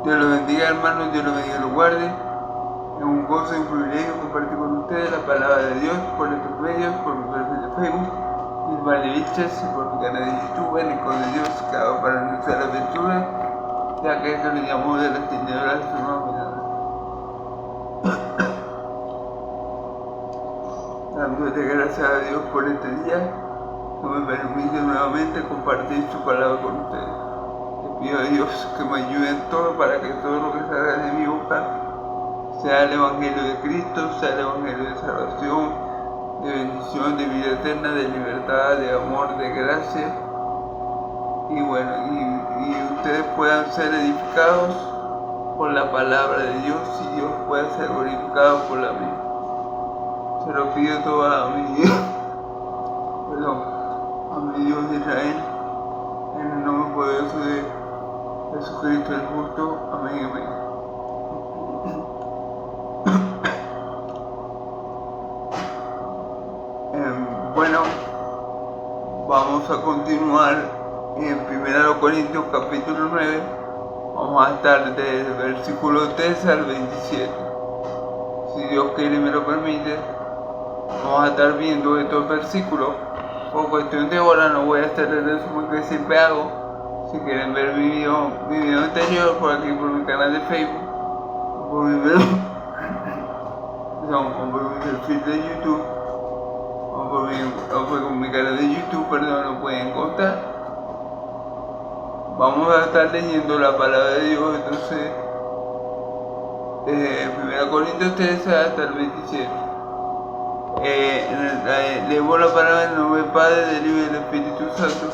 Dios los bendiga, hermanos, Dios los bendiga y los guarde. Es un gozo y un privilegio compartir con ustedes la palabra de Dios por estos medios, por mi perfil de Facebook, mis Valiviches, y por mi canal de YouTube, el Hijo de Dios, creado para anunciar la aventura, ya que esto le llamó de las tinieblas a su nombre. Dándole gracias a Dios por este día, que me permite nuevamente compartir su palabra con ustedes. Le pido a Dios que me ayude en todo para que todo lo que salga de mi boca sea el Evangelio de Cristo, sea el Evangelio de salvación, de bendición, de vida eterna, de libertad, de amor, de gracia. Y bueno, y ustedes puedan ser edificados por la palabra de Dios y Dios pueda ser glorificado por la misma. Se lo pido todo a mi Dios, a mi Dios de Israel, en el nombre poderoso de Jesucristo el justo. Amén, amén. Bueno, vamos a continuar en 1 Corintios capítulo 9. Vamos a estar desde el versículo 13 al 27. Si Dios quiere y me lo permite, vamos a estar viendo estos versículos. Por cuestión de hora no voy a hacer el resumen que siempre hago. Si quieren ver mi video anterior por aquí por mi canal de Facebook, por mi perfil de YouTube, o por mi canal de YouTube, perdón, lo pueden encontrar. Vamos a estar leyendo la palabra de Dios, entonces, desde 1 Corintios 13 hasta el 27. Leemos la palabra en el nombre del Padre, del Hijo y del Espíritu Santo.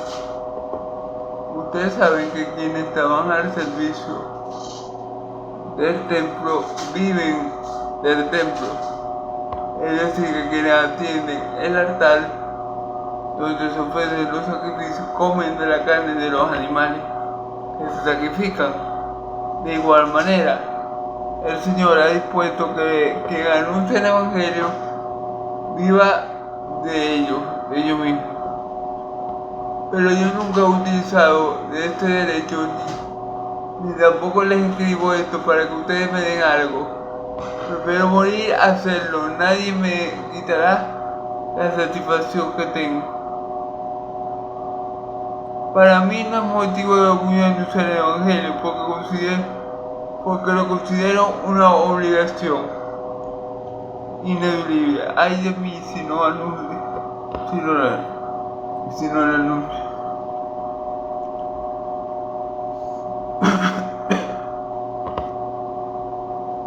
Ustedes saben que quienes estaban al servicio del templo viven del templo, es decir, que quienes atienden el altar donde se ofrecen los sacrificios comen de la carne de los animales que se sacrifican. De igual manera, el Señor ha dispuesto que quien anuncia el Evangelio viva de ellos mismos. Pero yo nunca he utilizado de este derecho ni tampoco les escribo esto para que ustedes me den algo. Prefiero morir a hacerlo, nadie me quitará la satisfacción que tengo. Para mí no es motivo de orgullo anunciar el Evangelio porque lo considero una obligación ineludible. Ay de mí si no lo anuncio.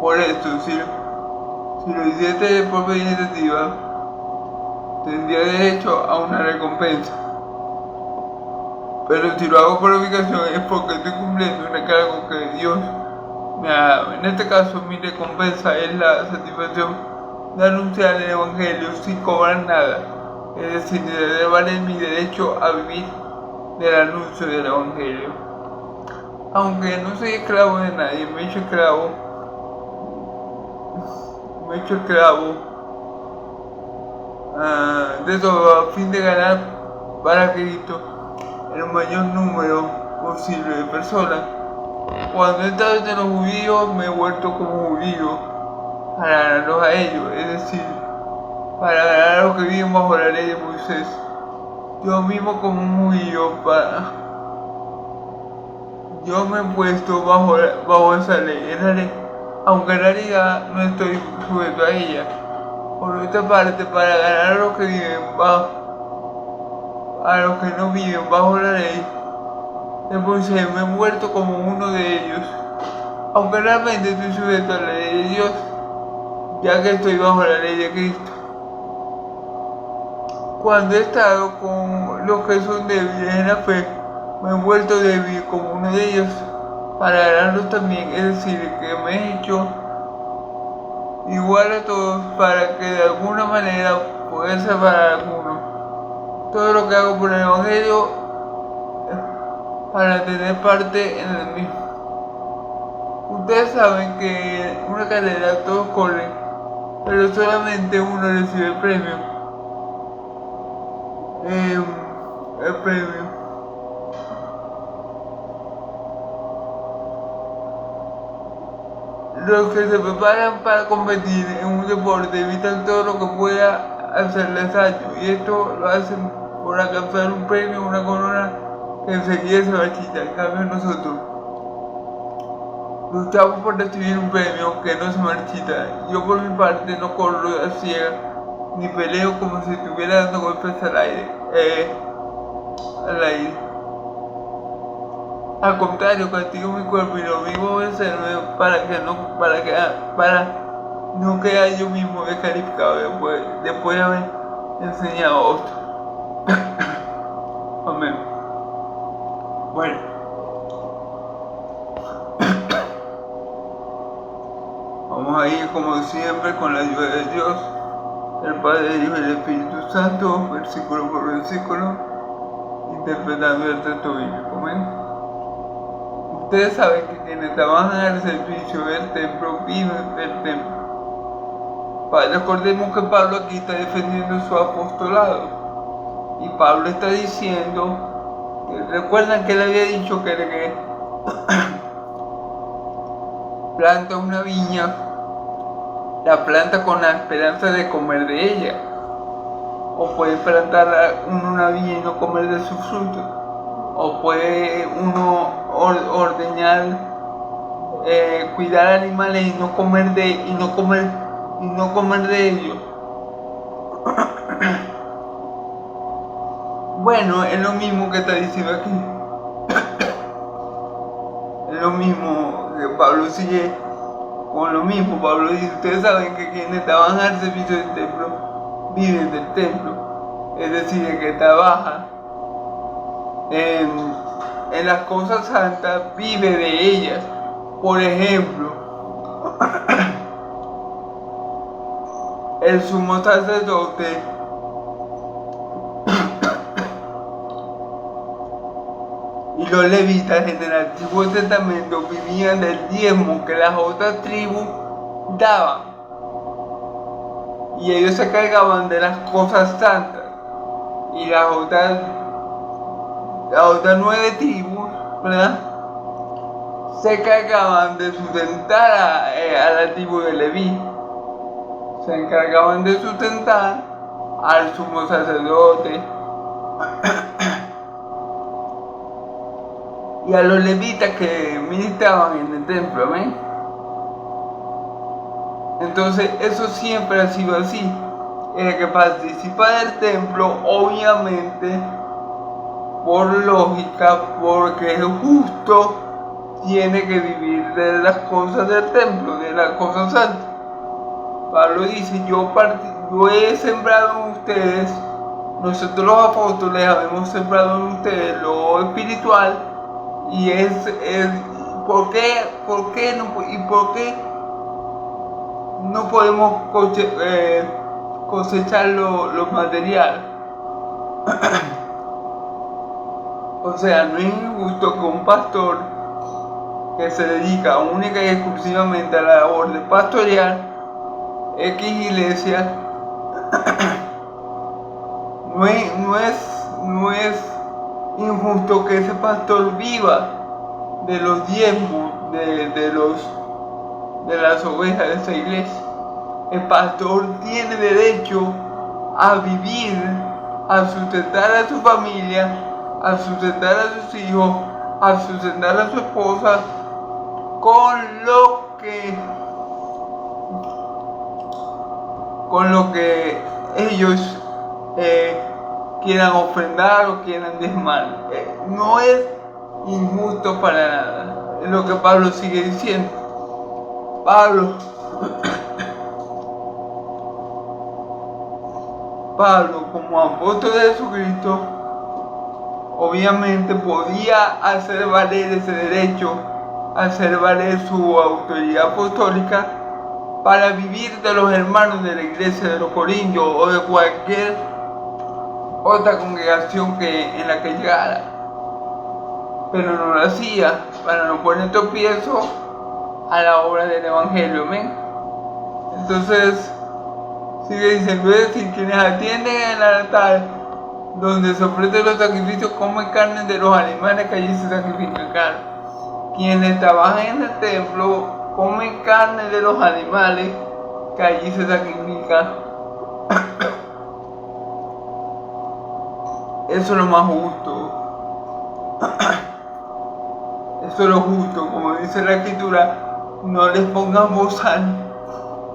Por esto, si lo hiciese de propia iniciativa, tendría derecho a una recompensa. Pero si lo hago por obligación es porque estoy cumpliendo un encargo que Dios me ha dado. En este caso, mi recompensa es la satisfacción de anunciar el Evangelio sin cobrar nada. Es decir, de valer mi derecho a vivir del anuncio del Evangelio. Aunque no soy esclavo de nadie, me he hecho esclavo de todo a fin de ganar para Cristo el mayor número posible de personas. Cuando he estado entre los judíos me he vuelto como judío para ganarlos a ellos, es decir, para ganar a los que viven bajo la ley de Moisés. Yo mismo como un judío yo me he puesto bajo esa ley, aunque en realidad no estoy sujeto a ella. Por otra parte, para ganar a los que no viven bajo la ley de Moisés, me he vuelto como uno de ellos, aunque realmente estoy sujeto a la ley de Dios, ya que estoy bajo la ley de Cristo. Cuando he estado con los que son débiles en la fe, me he vuelto débil como uno de ellos, para ganarlos también, es decir, que me he hecho igual a todos para que de alguna manera pueda salvar a algunos. Todo lo que hago por el Evangelio para tener parte en el mismo. Ustedes saben que en una carrera todos corren, pero solamente uno recibe el premio. los que se preparan para competir en un deporte evitan todo lo que pueda hacerles daño, y esto lo hacen por alcanzar un premio, una corona que enseguida se marchita. En cambio nosotros luchamos por recibir un premio que no se marchita. Yo por mi parte no corro a ciegas ni peleo como si estuviera dando golpes al aire. Al contrario, castigo mi cuerpo y lo vivo vencerme para no quedar yo mismo descalificado después de haber enseñado a otro. Amén. Bueno. Vamos a ir como siempre con la ayuda de Dios, el Padre, el Hijo y el Espíritu Santo, versículo por versículo, interpretando el texto bíblico. Amén. Ustedes saben que quienes trabajan al servicio del templo viven del templo. Recordemos que Pablo aquí está defendiendo su apostolado. Y Pablo está diciendo, recuerdan que él había dicho que el que planta una viña, la planta con la esperanza de comer de ella. O puede plantar una viña y no comer de su fruto. O puede uno ordeñar, cuidar animales y no comer de ellos. Bueno, es lo mismo que está diciendo aquí. Es lo mismo que Pablo sigue con lo mismo. Pablo dice, ustedes saben que quienes trabajan al servicio del templo viven del templo. Es decir, el que trabaja en las cosas santas vive de ellas. Por ejemplo, el sumo sacerdote y los levitas en el Antiguo Testamento vivían del diezmo que las otras tribus daban, y ellos se cargaban de las cosas santas, y las otras 9 tribus, ¿verdad?, se cargaban de sustentar a la tribu de Leví. Se encargaban de sustentar al sumo sacerdote y a los levitas que ministraban en el templo. ¿Ven? Entonces eso siempre ha sido así. El que participa del templo, obviamente, por lógica, porque es justo, tiene que vivir de las cosas del templo, de las cosas santas. Pablo dice, yo he sembrado en ustedes, nosotros los apóstoles habemos sembrado en ustedes lo espiritual, y ¿por qué no podemos cosechar lo material? O sea, no es injusto que un pastor que se dedica única y exclusivamente a la labor de pastorear X iglesia, no es injusto que ese pastor viva de los diezmos de las ovejas de esa iglesia. El pastor tiene derecho a vivir, a sustentar a su familia, a sustentar a sus hijos, a sustentar a su esposa con lo que ellos quieran ofrendar o quieran diezmar. No es injusto para nada. Es lo que Pablo sigue diciendo. Pablo, como apóstol de Jesucristo, obviamente podía hacer valer ese derecho, hacer valer su autoridad apostólica para vivir de los hermanos de la iglesia de los Corintios o de cualquier otra congregación en la que llegara, pero no lo hacía para no poner tropiezo a la obra del Evangelio. ¿Ven? Entonces sigue diciendo, es decir, quienes atienden en el altar donde se ofrecen los sacrificios comen carne de los animales que allí se sacrifican. Quienes trabajan en el templo come carne de los animales que allí se sacrifican. Eso es lo más justo. Eso es lo justo, como dice la escritura, no les pongan bozal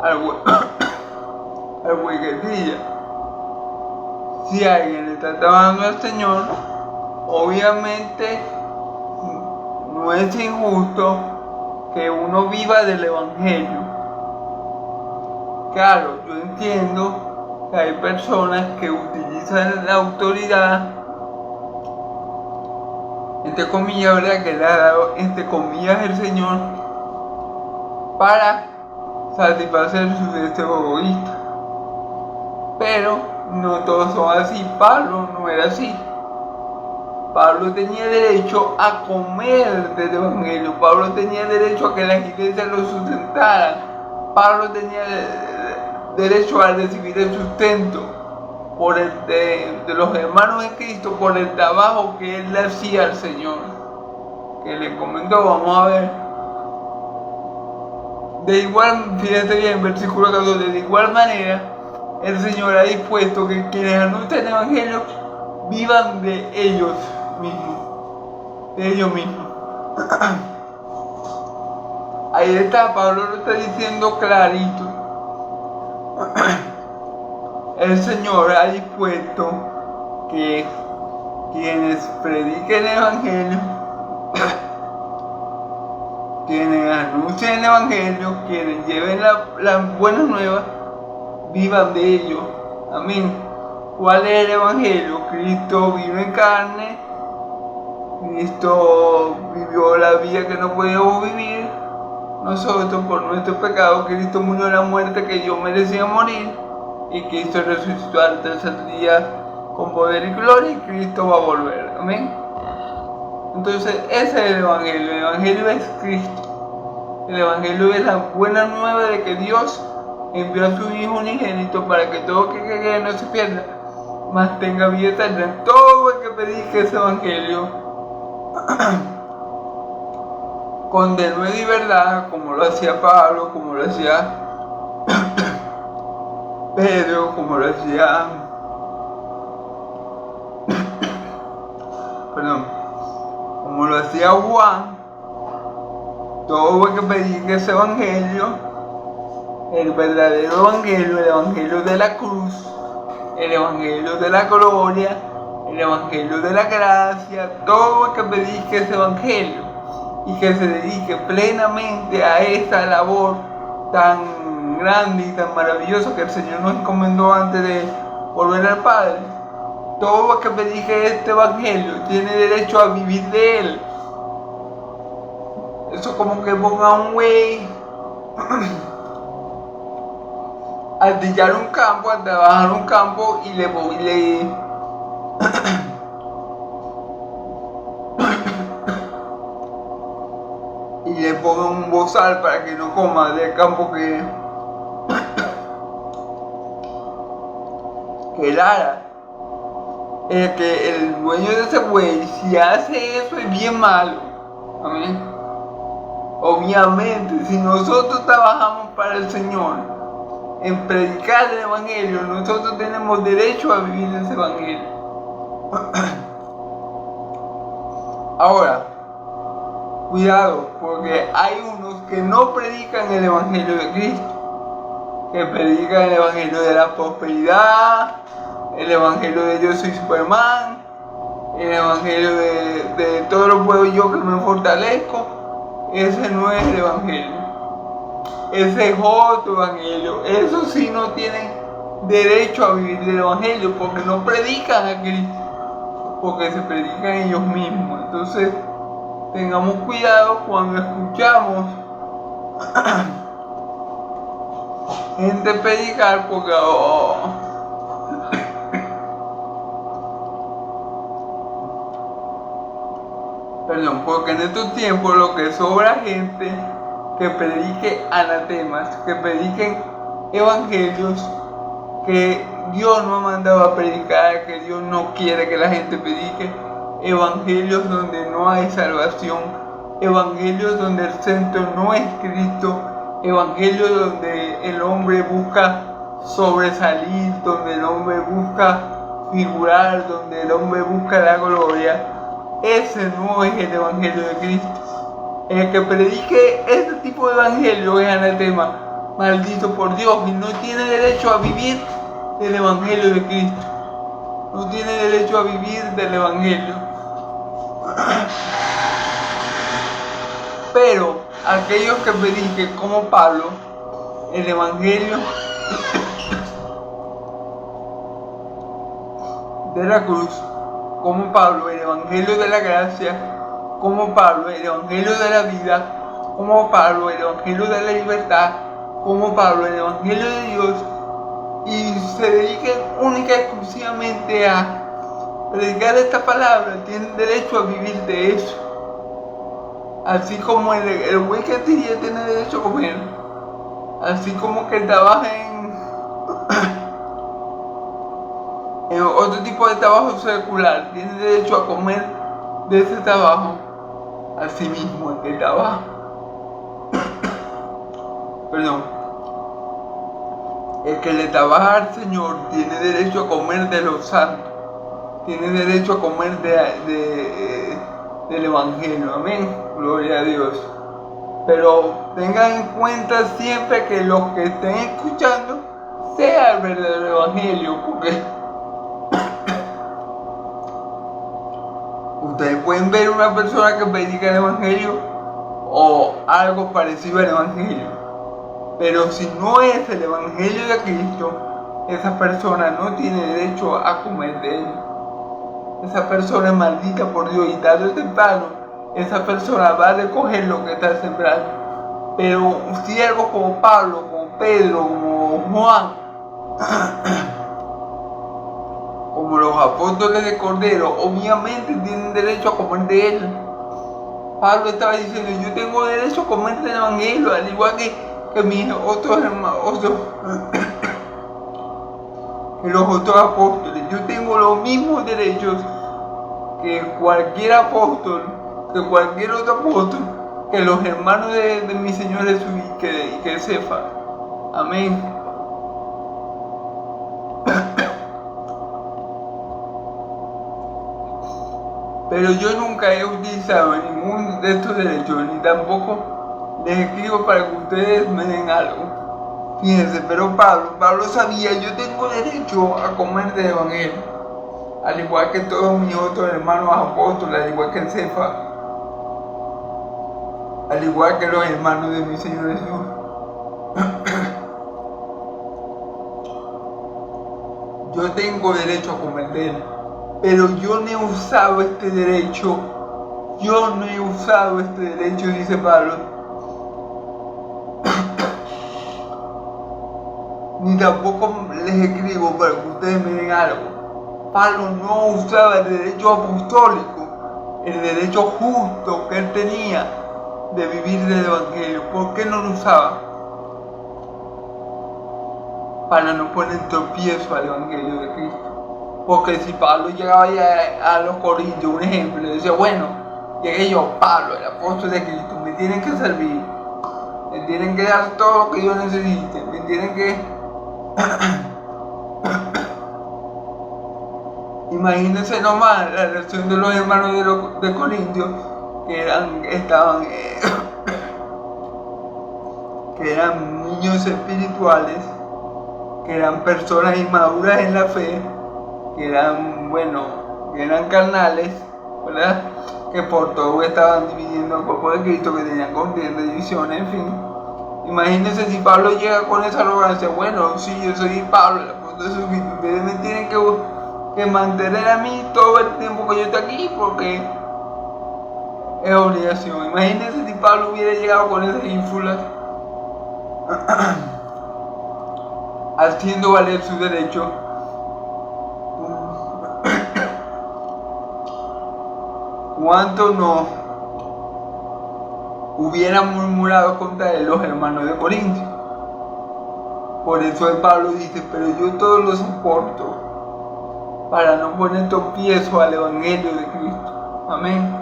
al buey que brilla. Si alguien le está trabajando al Señor, obviamente no es injusto que uno viva del Evangelio. Claro, yo entiendo que hay personas que utilizan la autoridad, entre comillas, ¿verdad?, que le ha dado, entre comillas, el Señor, para satisfacer sus deseos egoístas. Pero no todos son así. Pablo no era así. Pablo tenía derecho a comer del Evangelio. Pablo tenía derecho a que las iglesias lo sustentaran. Pablo tenía derecho a recibir el sustento de los hermanos en Cristo por el trabajo que él le hacía al Señor, que le encomendó. Vamos a ver. De igual, fíjense bien, versículo 14, de igual manera, el Señor ha dispuesto que quienes anuncian el Evangelio vivan de ellos mismos. Ahí está, Pablo lo está diciendo clarito. El Señor ha dispuesto que quienes prediquen el Evangelio, quienes anuncien el Evangelio, quienes lleven las buenas nuevas, vivan de ello. Amén. ¿Cuál es el Evangelio? Cristo vino en carne, Cristo vivió la vida que no podíamos vivir nosotros por nuestros pecados. Cristo murió la muerte que yo merecía morir, y Cristo resucitó al tercer día con poder y gloria, y Cristo va a volver. Amén. Entonces ese es el Evangelio. El Evangelio es Cristo. El Evangelio es la buena nueva de que Dios envió a su Hijo unigénito para que todo el que cree no se pierda, mas tenga vida eterna. Todo el que predique ese Evangelio con denuedo y verdad, como lo hacía Pablo, como lo hacía Pedro, como lo hacía como lo hacía Juan, todo el que predique ese Evangelio, el verdadero Evangelio, el Evangelio de la cruz, el Evangelio de la gloria, el Evangelio de la gracia, todo el que predique ese Evangelio y que se dedique plenamente a esa labor tan grande y tan maravillosa que el Señor nos encomendó antes de volver al Padre. Todo el que predique este Evangelio tiene derecho a vivir de él. Eso es como que ponga un güey a trillar un campo, a trabajar un campo y le ponga un bozal para que no coma del campo que él ara. El dueño de ese güey, si hace eso, es bien malo. Amén. Obviamente, si nosotros trabajamos para el Señor en predicar el Evangelio, nosotros tenemos derecho a vivir ese Evangelio. Ahora, cuidado, porque hay unos que no predican el Evangelio de Cristo, que predican el Evangelio de la prosperidad, el Evangelio de yo soy Superman, el Evangelio de todo lo puedo yo que me fortalezco. Ese no es el Evangelio. Ese es otro Evangelio. Esos sí no tienen derecho a vivir del Evangelio porque no predican a Cristo, porque se predican ellos mismos. Entonces, tengamos cuidado cuando escuchamos gente predicar, porque porque en estos tiempos lo que sobra gente que predique anatemas, que prediquen evangelios que Dios no ha mandado a predicar, que Dios no quiere que la gente predique, evangelios donde no hay salvación evangelios donde el centro no es Cristo, evangelios donde el hombre busca sobresalir, donde el hombre busca figurar, donde el hombre busca la gloria. Ese no es el evangelio de Cristo. El que predique este tipo de evangelio es anatema, maldito por Dios, y no tiene derecho a vivir del evangelio de Cristo. No tiene derecho a vivir del evangelio. Pero aquellos que prediquen como Pablo el evangelio de la cruz, como Pablo el evangelio de la gracia, como Pablo el evangelio de la vida, como Pablo el evangelio de la libertad, como Pablo el evangelio de Dios, y se dediquen única y exclusivamente a predicar esta palabra, tienen derecho a vivir de eso. Así como el güey que tiene derecho a comer, así como que trabaja en otro tipo de trabajo secular, tiene derecho a comer de ese trabajo, así mismo el que trabaja. Perdón. El que le trabaja al Señor tiene derecho a comer de los santos, tiene derecho a comer del Evangelio, amén, gloria a Dios. Pero tengan en cuenta siempre que los que estén escuchando sea el verdadero Evangelio, porque ustedes pueden ver una persona que predica el Evangelio o algo parecido al Evangelio, pero si no es el evangelio de Cristo, esa persona no tiene derecho a comer de él. Esa persona es maldita por Dios y tarde o temprano esa persona va a recoger lo que está sembrando. Pero siervos como Pablo, como Pedro, como Juan, como los apóstoles de Cordero, obviamente tienen derecho a comer de él. Pablo estaba diciendo, yo tengo derecho a comer del evangelio, al igual que mis otros hermanos, que los otros apóstoles. Yo tengo los mismos derechos que cualquier apóstol, que cualquier otro apóstol, que los hermanos de mi Señor Jesús y que Cefa. Amén. Pero yo nunca he utilizado ningún de estos derechos, ni tampoco les escribo para que ustedes me den algo. Fíjense, pero Pablo sabía, yo tengo derecho a comer del evangelio, al igual que todos mis otros hermanos apóstoles, al igual que el Cefa, al igual que los hermanos de mi Señor Jesús. Yo tengo derecho a comer de él, pero yo no he usado este derecho. Yo no he usado este derecho, dice Pablo. Ni tampoco les escribo para que ustedes me den algo. Pablo no usaba el derecho apostólico, el derecho justo que él tenía de vivir del evangelio. ¿Por qué no lo usaba? Para no poner tropiezo al evangelio de Cristo. Porque si Pablo llegaba ya a los Corintios, un ejemplo, le decía, bueno, llegué yo, Pablo, el apóstol de Cristo, me tienen que servir, me tienen que dar todo lo que yo necesite, me tienen que... Imagínense nomás la reacción de los hermanos de Corintios, que eran niños espirituales, que eran personas inmaduras en la fe, que eran carnales, ¿verdad? Que por todo estaban dividiendo el cuerpo de Cristo, que tenían contienda, divisiones, en fin. Imagínense si Pablo llega con esa arrogancia, bueno, sí, yo soy Pablo, el apóstol de Jesucristo, ustedes me tienen que mantener a mí todo el tiempo que yo esté aquí, porque es obligación. Imagínense si Pablo hubiera llegado con esas ínfulas, haciendo valer su derecho. ¿Cuánto no hubieran murmurado contra él los hermanos de Corintios? Por eso el Pablo dice, pero yo todo lo soporto para no poner tropiezo al evangelio de Cristo. Amén.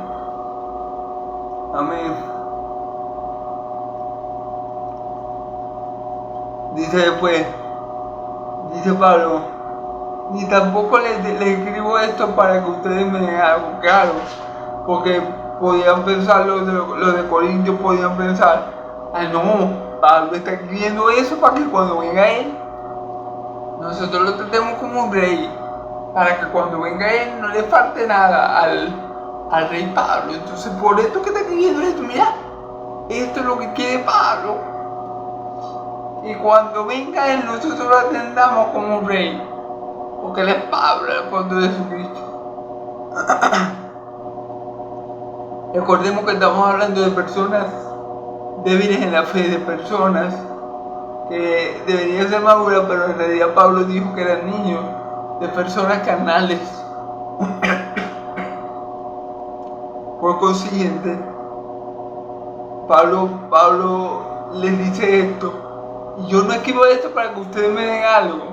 Amén. Dice después, dice Pablo, ni tampoco le escribo esto para que ustedes me den algo claro, porque podían pensar los de Corintios, podían pensar, ah no, Pablo está escribiendo eso para que cuando venga él, nosotros lo tratemos como un rey, para que cuando venga él no le falte nada al rey Pablo. Entonces por esto que está escribiendo esto, mira, esto es lo que quiere Pablo. Y cuando venga él, nosotros lo atendamos como un rey, porque él es Pablo, el apóstol de Jesucristo. Recordemos que estamos hablando de personas débiles en la fe, de personas que deberían ser maduras, pero en realidad Pablo dijo que eran niños, de personas carnales. Por consiguiente, Pablo les dice esto, y yo no escribo esto para que ustedes me den algo,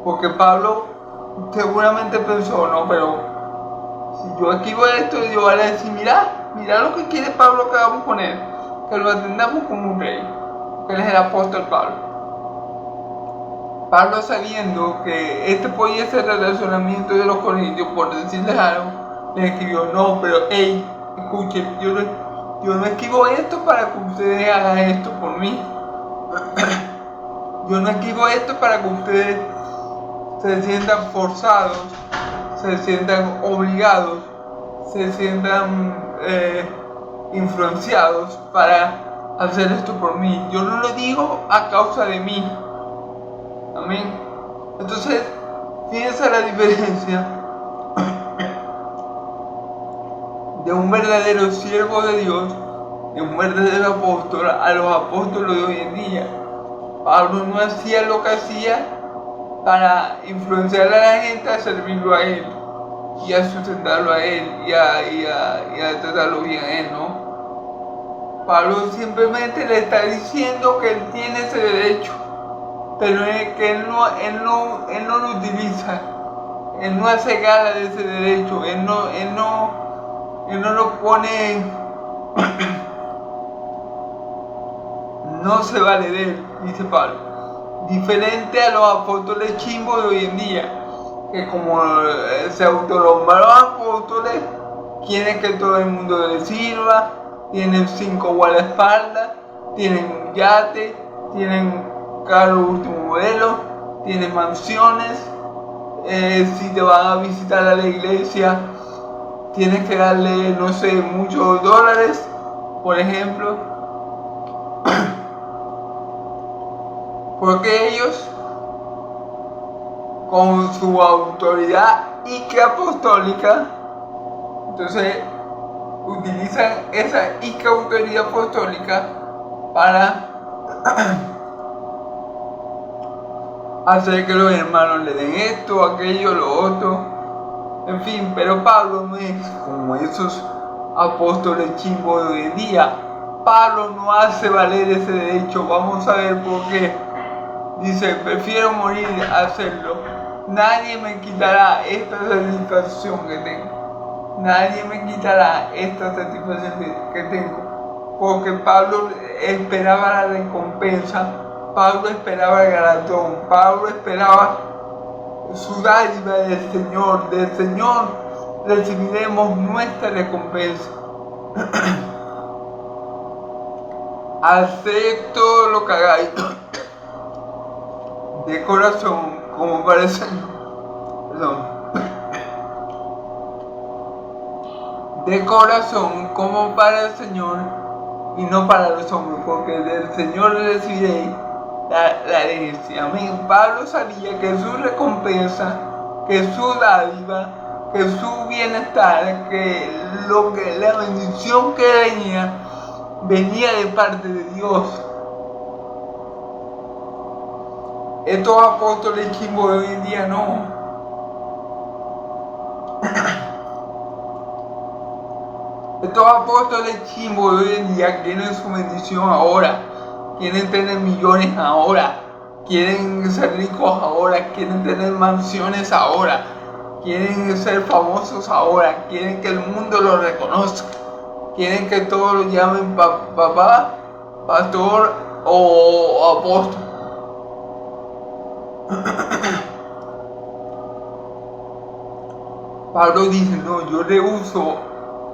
porque Pablo seguramente pensó, no, pero si yo escribo esto, yo voy a decir, mira lo que quiere Pablo que hagamos con él, que lo atendamos como un rey, que él es el apóstol Pablo. Pablo, sabiendo que este podía ser el razonamiento de los corintios, por decirles algo, le escribió, no, pero hey, escuchen, yo no escribo esto para que ustedes hagan esto por mí. Yo no escribo esto para que ustedes se sientan forzados, se sientan obligados, se sientan influenciados para hacer esto por mí. Yo no lo digo a causa de mí. Amén. Entonces, fíjense la diferencia de un verdadero siervo de Dios, de un verdadero apóstol, a los apóstoles de hoy en día. Pablo no hacía lo que hacía para influenciar a la gente a servirlo a él y a sustentarlo a él y a tratarlo bien a él, ¿no? Pablo simplemente le está diciendo que él tiene ese derecho, pero que él no lo utiliza, él no hace gala de ese derecho, él no lo pone, no se vale de él, dice Pablo. Diferente a los apóstoles chimbos de hoy en día, que como se autonombraron apóstoles, quieren que todo el mundo les sirva, tienen 5 guardaespaldas, tienen un yate, tienen carro último modelo, tienen mansiones, si te van a visitar a la iglesia, tienes que darle, no sé, muchos dólares, por ejemplo. Porque ellos, con su autoridad y que apostólica, entonces utilizan esa ica autoridad apostólica para hacer que los hermanos le den esto, aquello, lo otro, en fin. Pero Pablo no es como esos apóstoles chimbos de hoy en día. Pablo no hace valer ese derecho. Vamos a ver por qué. Dice, prefiero morir a hacerlo. Nadie me quitará esta satisfacción que tengo. Nadie me quitará esta satisfacción que tengo. Porque Pablo esperaba la recompensa. Pablo esperaba el galardón. Pablo esperaba su dádiva del Señor. Del Señor recibiremos nuestra recompensa. Acepto lo que hagáis de corazón como para el Señor. De corazón como para el Señor y no para los hombres, porque del Señor recibiréis la herencia. Amén. Pablo sabía que su recompensa, que su dádiva, que su bienestar, que la bendición que venía de parte de Dios. Estos apóstoles chimbos de hoy en día no. Estos apóstoles chimbos de hoy en día quieren su bendición ahora, quieren tener millones ahora, quieren ser ricos ahora, quieren tener mansiones ahora, quieren ser famosos ahora, quieren que el mundo los reconozca. quieren que todos lo llamen papá, pastor o apóstol. Pablo dice, no, yo rehuso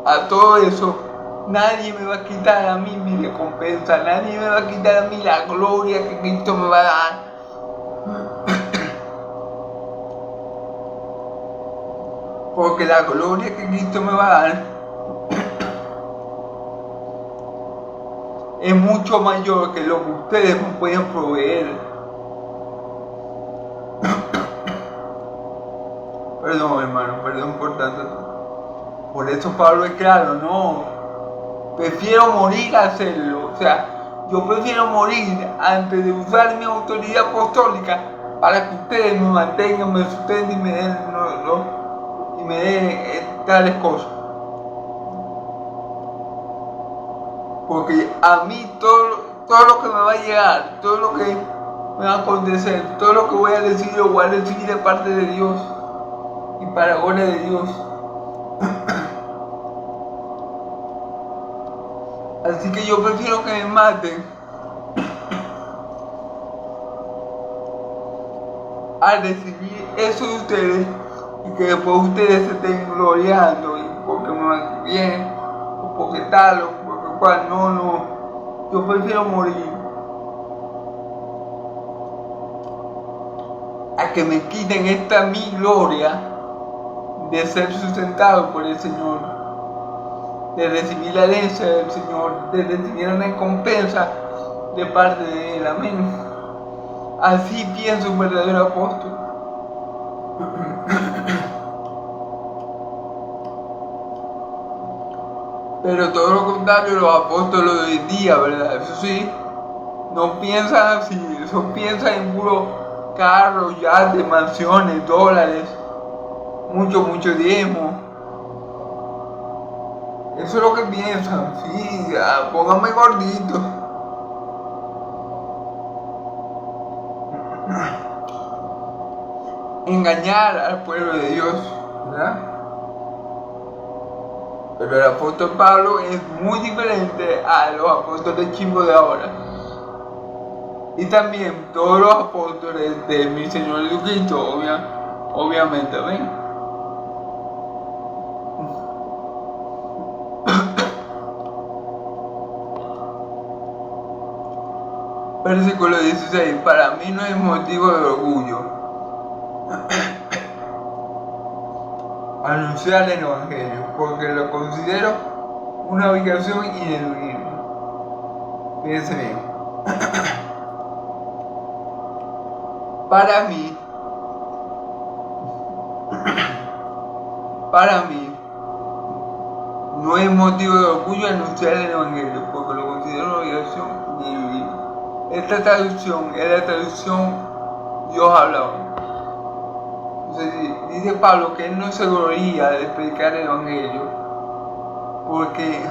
a todo eso. Nadie me va a quitar a mí mi recompensa, nadie me va a quitar a mí la gloria que Cristo me va a dar. Porque la gloria que Cristo me va a dar es mucho mayor que lo que ustedes me pueden proveer. Perdón, hermano, perdón por tanto. Por eso Pablo es claro, no. Prefiero morir a hacerlo. O sea, yo prefiero morir antes de usar mi autoridad apostólica para que ustedes me mantengan, me sustenten y me den, tales cosas. Porque a mí todo lo que me va a llegar, todo lo que me va a acontecer, todo lo que voy a decir, lo voy a recibir de parte de Dios y para gloria de Dios. Así que yo prefiero que me maten a recibir eso de ustedes y que después ustedes se estén gloriando y porque me van bien, o porque tal, o porque cual. No. Yo prefiero morir a que me quiten esta mi gloria de ser sustentado por el Señor, de recibir la herencia del Señor, de recibir una recompensa de parte de Él. Amén. Así piensa un verdadero apóstol. Pero todo lo contrario, los apóstoles de hoy en día, ¿verdad? Eso sí, no piensan así, eso piensan en puro carros, yates, mansiones, dólares, mucho diezmo. Eso es lo que piensan, sí, póngame gordito. Engañar al pueblo de Dios, ¿verdad? Pero el apóstol Pablo es muy diferente a los apóstoles chimbos de ahora. Y también todos los apóstoles de mi Señor Jesucristo, obviamente, ¿ven? Versículo 16, para mí no es motivo de orgullo anunciar el Evangelio, porque lo considero una ubicación ineludible. Fíjense bien. Para mí, no es motivo de orgullo anunciar el Evangelio, porque lo considero una obligación ineludible. Esta traducción es la traducción Dios hablaba. Entonces, dice Pablo que él no se gloria de predicar el Evangelio, porque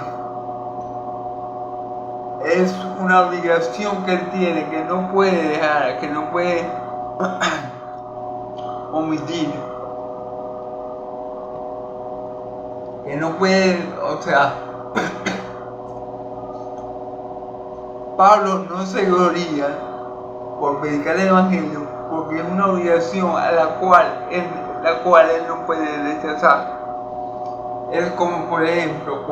es una obligación que él tiene, que no puede dejar, que no puede omitir, que no puede, o sea, Pablo no se gloria por predicar el Evangelio, porque es una obligación a la cual él no puede rechazar. Es como, por ejemplo,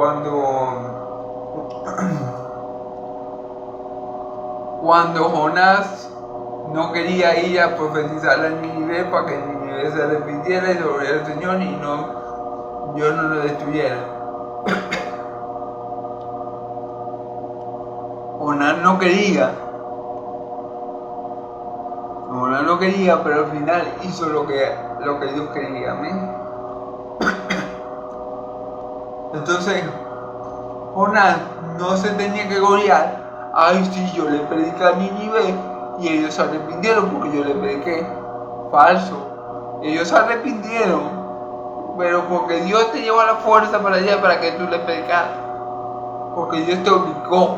cuando Jonás no quería ir a profetizar a Nínive para que Nínive se arrepintiera y se volviera al Señor y Dios no lo destruyera. Jonás no quería, pero al final hizo lo que Dios quería. Amén. Entonces, Jonás no se tenía que gloriar. Ay, sí, yo le prediqué a Nínive y ellos se arrepintieron porque yo le prediqué. Falso. Ellos se arrepintieron, pero porque Dios te llevó a la fuerza para allá para que tú le predicaras. Porque Dios te obligó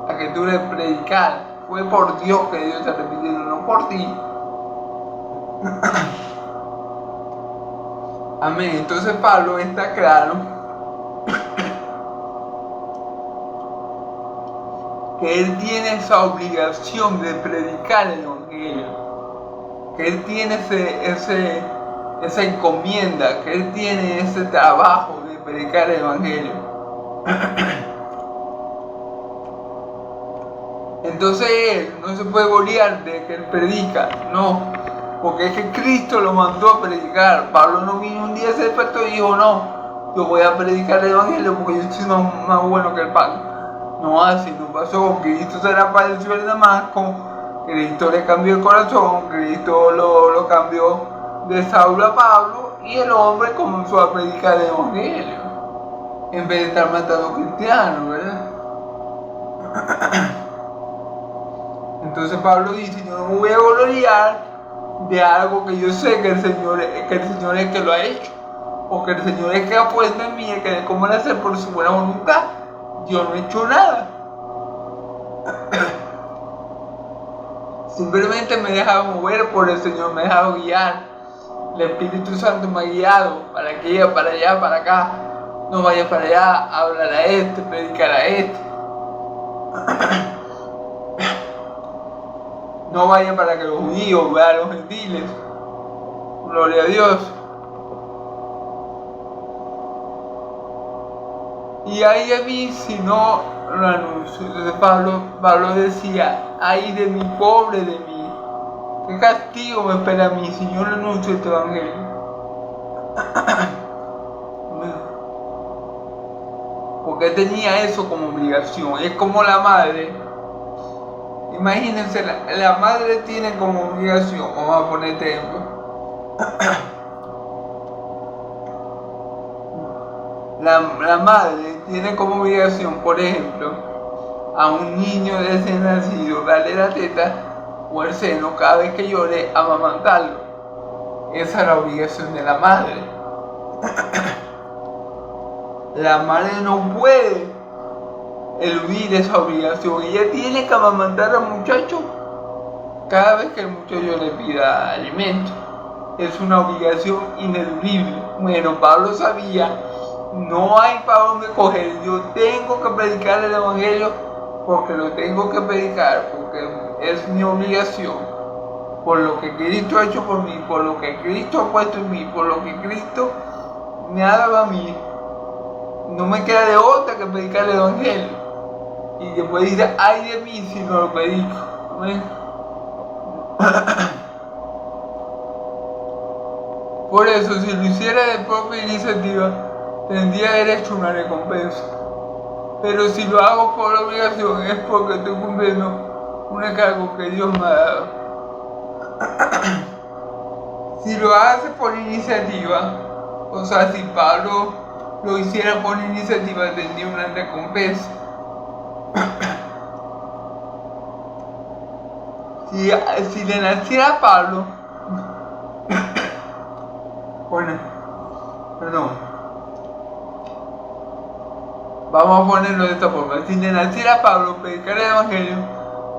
a que tú le predicaras. Fue por Dios que Dios se arrepintió, no por ti. Amén. Entonces Pablo está claro que él tiene esa obligación de predicar el Evangelio, que él tiene esa encomienda, que él tiene ese trabajo de predicar el Evangelio. Entonces él no se puede golear de que él predica, no, porque es que Cristo lo mandó a predicar. Pablo no vino un día, se despertó y dijo, no, yo voy a predicar el Evangelio porque yo soy más bueno que el Pablo. No, así no pasó. Con Cristo se le apareció en Damasco, Cristo le cambió el corazón, Cristo lo cambió de Saulo a Pablo, y el hombre comenzó a predicar el Evangelio en vez de estar matando cristianos, ¿verdad? Entonces Pablo dice, yo no me voy a gloriar de algo que yo sé que el Señor es el que lo ha hecho, o que el Señor es que ha puesto en mí, que de cómo hacer por su buena voluntad. Yo no he hecho nada. Simplemente me he dejado mover por el Señor, me he dejado guiar. El Espíritu Santo me ha guiado para aquí, para allá, para acá. No vaya para allá, hablar a este, predicar a este. No vaya para que los judíos vean a los gentiles. Gloria a Dios. Y ay de mí si no lo anuncio. Entonces Pablo decía, ay de mí, pobre de mí. ¿Qué castigo me espera a mí si yo no anuncio este Evangelio? Porque tenía eso como obligación. Es como la madre. Imagínense, la madre tiene como obligación, vamos a poner ejemplo. La madre tiene como obligación, por ejemplo, a un niño recién nacido, darle la teta o el seno cada vez que llore, amamantarlo. Esa es la obligación de la madre. La madre no puede eludir esa obligación. Ella tiene que amamantar al muchacho cada vez que el muchacho le pida alimento. Es una obligación ineludible. Bueno, Pablo sabía, no hay para dónde coger. Yo tengo que predicar el Evangelio porque lo tengo que predicar, porque es mi obligación. Por lo que Cristo ha hecho por mí, por lo que Cristo ha puesto en mí, por lo que Cristo me ha dado a mí. No me queda de otra que predicar el Evangelio. Y después dice, ay de mí si no lo predico. ¿Ven? Por eso, si lo hiciera de propia iniciativa, tendría derecho a una recompensa. Pero si lo hago por obligación, es porque estoy cumpliendo un encargo que Dios me ha dado. Si lo hace por iniciativa, o sea, si Pablo lo hiciera por iniciativa, tendría una recompensa. Si le naciera a Pablo, bueno, perdón, vamos a ponerlo de esta forma. Si le naciera a Pablo predicar el Evangelio,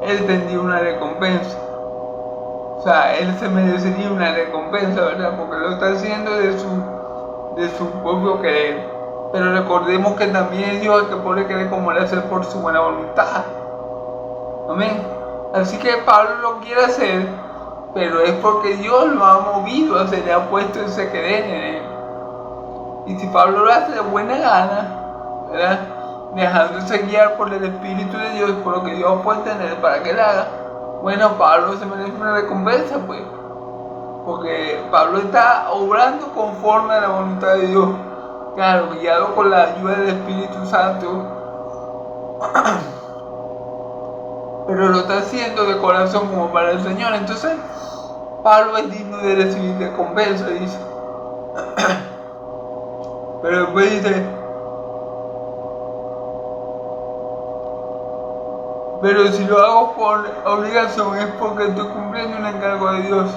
él tendría una recompensa. O sea, él se merecería una recompensa, ¿verdad? Porque lo está haciendo de su propio querer. Pero recordemos que también es Dios el que puede querer como él hacer por su buena voluntad. Amén. Así que Pablo lo quiere hacer, pero es porque Dios lo ha movido a hacer, le ha puesto ese querer en él. Y si Pablo lo hace de buena gana, ¿verdad?, dejándose guiar por el Espíritu de Dios, por lo que Dios ha puesto en él para que él haga, bueno, Pablo se merece una recompensa, pues. Porque Pablo está obrando conforme a la voluntad de Dios. Claro, guiado con la ayuda del Espíritu Santo. Pero lo está haciendo de corazón como para el Señor. Entonces, Pablo es digno de recibir recompensa, dice. Pero después dice, pero si lo hago por obligación es porque estoy cumpliendo un encargo de Dios.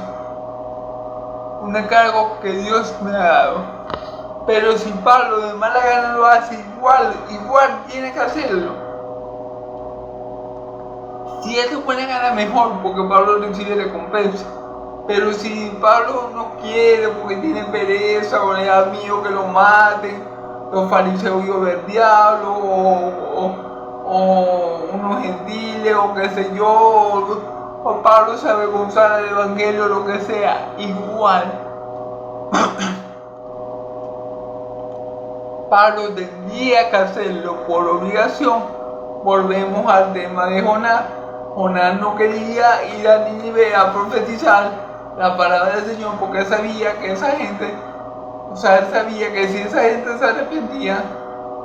Un encargo que Dios me ha dado. Pero si Pablo de mala gana lo hace, igual tiene que hacerlo. Si es de buena gana, mejor, porque Pablo recibe recompensa. Pero si Pablo no quiere, porque tiene pereza, o le da miedo que lo maten, los fariseos iban a ver diablo, o unos gentiles, o qué sé yo, o Pablo se avergonzara del evangelio, lo que sea, igual. Pablo tendría que hacerlo por obligación. Volvemos al tema de Jonás. Jonás no quería ir a Nínive a profetizar la palabra del Señor porque sabía que esa gente, o sea, él sabía que si esa gente se arrepentía,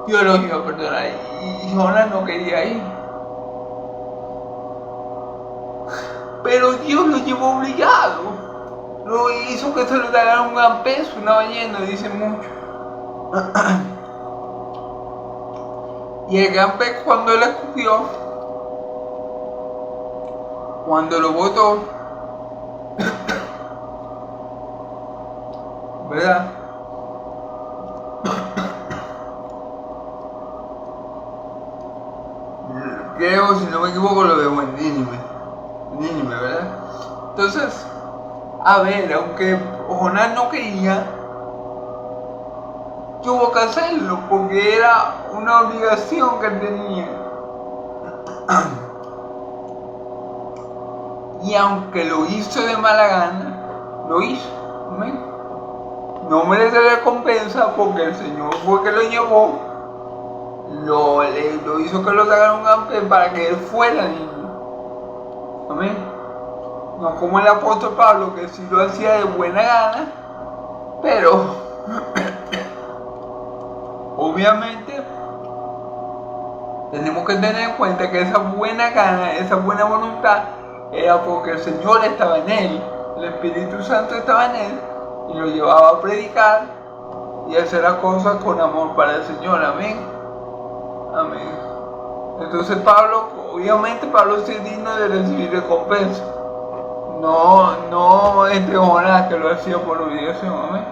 Dios los iba a perdonar. Y Jonás no quería ir. Pero Dios lo llevó obligado. Lo hizo que se lo dara un gran peso, una ballena, dice mucho. Y el gran pez, cuando lo escupió, cuando lo botó, ¿verdad? Creo, si no me equivoco, lo veo en Nínive, ¿verdad? Entonces, a ver, aunque Jonás no quería, tuvo que hacerlo porque era una obligación que tenía. Y aunque lo hizo de mala gana, lo hizo. ¿Amén? No merece recompensa porque el Señor fue que lo llevó, lo hizo que lo sacara un campe para que él fuera niño. Amén. No como el apóstol Pablo, que sí lo hacía de buena gana, pero obviamente tenemos que tener en cuenta que esa buena gana, esa buena voluntad, era porque el Señor estaba en él, el Espíritu Santo estaba en él y lo llevaba a predicar y a hacer las cosas con amor para el Señor. Amén. Amén. Entonces Pablo, obviamente Pablo sí es digno de recibir recompensa. No entre Jonás, que lo hacía por obligación. Amén.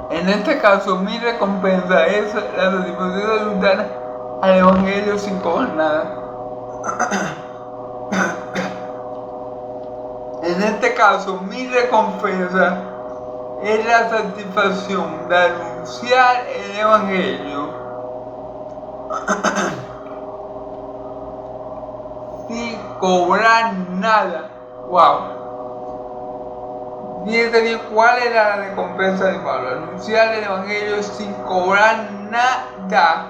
En este caso, mi recompensa es la satisfacción de ayudar al Evangelio sin cobrar nada. En este caso, mi recompensa es la satisfacción de anunciar el Evangelio sin cobrar nada. Wow. Fíjense bien cuál era la recompensa de Pablo: anunciar el Evangelio sin cobrar nada.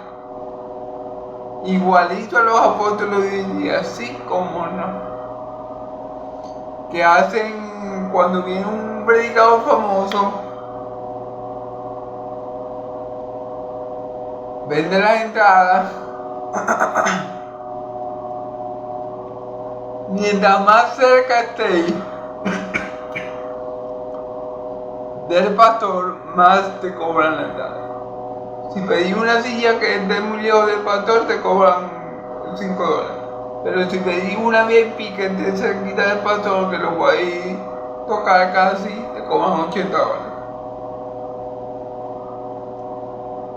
Igualito a los apóstoles de hoy en día, así como no. Que hacen cuando viene un predicador famoso, vende las entradas. Mientras más cerca estéis del pastor, más te cobran la entrada. Si pedís una silla que esté muy lejos del pastor, te cobran $5. Pero si pedís una VIP que esté cerquita del pastor, que lo podéis tocar casi, te cobran $80.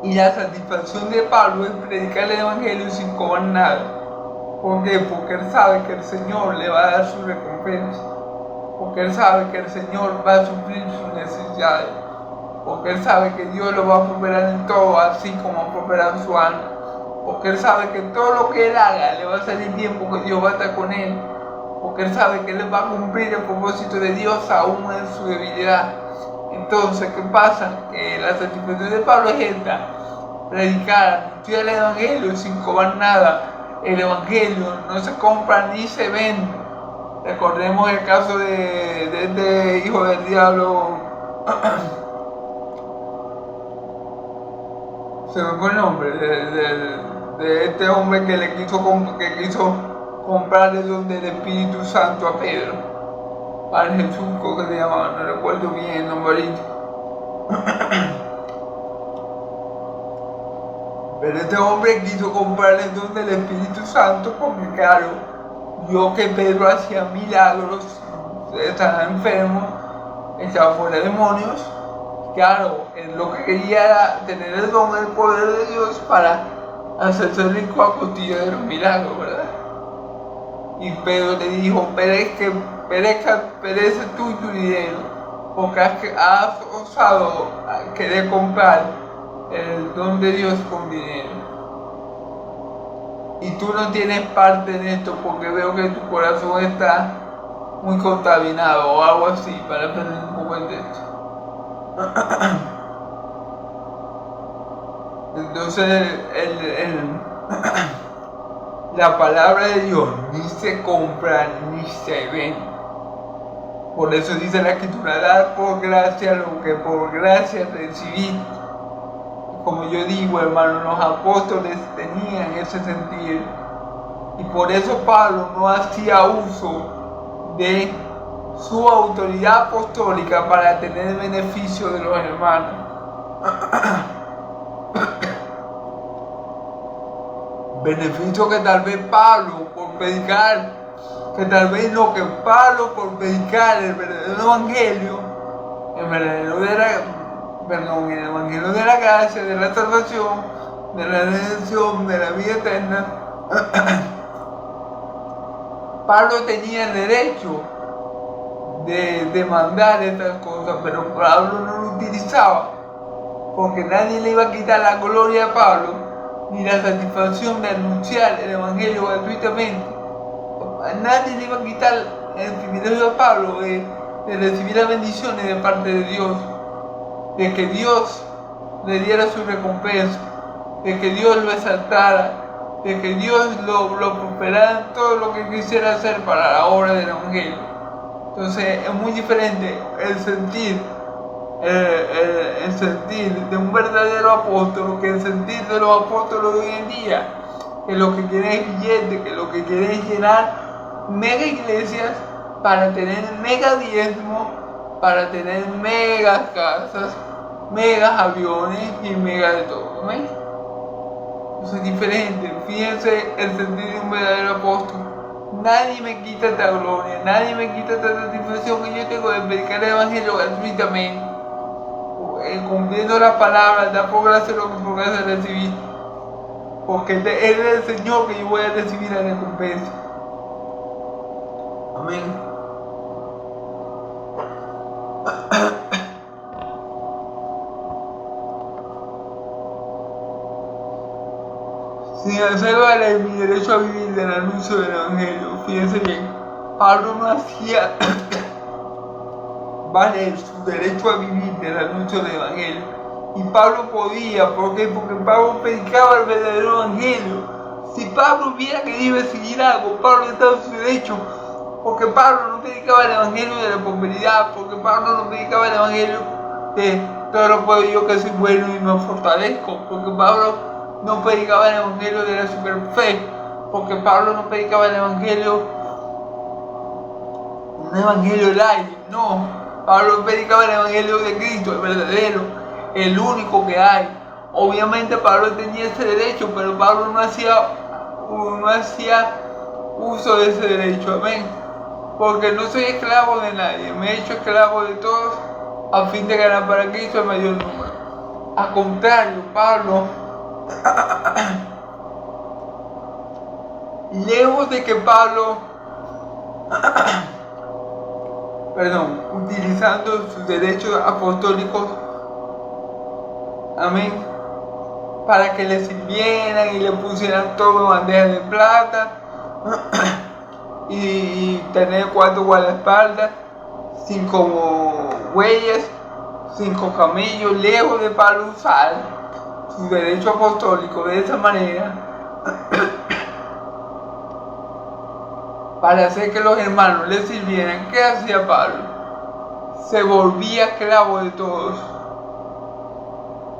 Y la satisfacción de Pablo es predicar el Evangelio sin cobrar nada. ¿Por qué? Porque él sabe que el Señor le va a dar su recompensa. Porque él sabe que el Señor va a suplir sus necesidades. Porque él sabe que Dios lo va a prosperar en todo, así como va a prosperar su alma. Porque él sabe que todo lo que él haga le va a salir bien, porque Dios va a estar con él. Porque él sabe que él va a cumplir el propósito de Dios aún en su debilidad. Entonces, ¿qué pasa? Que la satisfacción de Pablo es esta: predicar, anunciar el Evangelio sin cobrar nada. El Evangelio no se compra ni se vende. Recordemos el caso de este hijo del diablo. Se me fue el nombre de este hombre que quiso comprarle donde el Espíritu Santo a Pedro. Al Jesús, que se llamaba, no recuerdo bien el nombre ahorita. Pero este hombre quiso comprarle donde el Espíritu Santo porque, claro, vio que Pedro hacía milagros, estaba enfermo, estaba fuera de demonios. Claro, él lo que quería era tener el don, el poder de Dios para hacerse rico a costilla de los milagros, ¿verdad? Y Pedro le dijo: pero es que perece tú y tu dinero, porque has osado querer comprar el don de Dios con dinero. Y tú no tienes parte en esto porque veo que tu corazón está muy contaminado o algo así, para aprender un poco en esto. Entonces la palabra de Dios ni se compra ni se vende. Por eso dice la Escritura: dar por gracia lo que por gracia recibí. Como yo digo, hermano, los apóstoles tenían ese sentido. Y por eso Pablo no hacía uso de su autoridad apostólica para tener beneficio de los hermanos. Beneficio que tal vez Pablo por predicar, que tal vez lo que Pablo por predicar el verdadero evangelio, el evangelio de la gracia, de la salvación, de la redención, de la vida eterna, Pablo tenía el derecho de demandar estas cosas, pero Pablo no lo utilizaba, porque nadie le iba a quitar la gloria a Pablo, ni la satisfacción de anunciar el evangelio gratuitamente. Nadie le iba a quitar el privilegio a Pablo de recibir las bendiciones de parte de Dios, de que Dios le diera su recompensa, de que Dios lo exaltara, de que Dios lo prosperara en todo lo que quisiera hacer para la obra del evangelio. Entonces es muy diferente el sentir de un verdadero apóstol que el sentir de los apóstoles de hoy en día, que lo que quieren es billete, que lo que quieren es llenar mega iglesias para tener mega diezmo, para tener megas casas, megas aviones y mega de todo, ¿no? Eso es diferente. Fíjense el sentir de un verdadero apóstol. Nadie me quita esta gloria, nadie me quita esta satisfacción que yo tengo de predicar el evangelio gratuitamente, cumpliendo la palabra, da por gracia lo que por gracia recibí, porque Él es el Señor que yo voy a recibir la recompensa. Amén. Sin hacer valer mi derecho a vivir del anuncio del evangelio, fíjense bien, Pablo no hacía valer su derecho a vivir del anuncio del evangelio. Y Pablo podía, ¿por qué? Porque Pablo predicaba el verdadero evangelio. Si Pablo hubiera querido decidir algo, Pablo estaba en su derecho, porque Pablo no predicaba el evangelio de la prosperidad, porque Pablo no predicaba el evangelio de todo lo puedo yo que soy bueno y me fortalezco, porque Pablo no predicaba el evangelio de la superfe, porque Pablo no predicaba el evangelio, un evangelio light, no. Pablo predicaba el evangelio de Cristo, el verdadero, el único que hay. Obviamente Pablo tenía ese derecho, pero Pablo no hacía uso de ese derecho, amén. Porque no soy esclavo de nadie, me he hecho esclavo de todos a fin de ganar para Cristo el mayor número. Al contrario, Pablo, lejos de que Pablo, utilizando sus derechos apostólicos, amén, para que le sirvieran y le pusieran todo en bandeja de plata y tener 4 guardaespaldas, 5 bueyes, 5 camellos, lejos de Pablo usar su derecho apostólico de esa manera para hacer que los hermanos le sirvieran. ¿Qué hacía Pablo? Se volvía esclavo de todos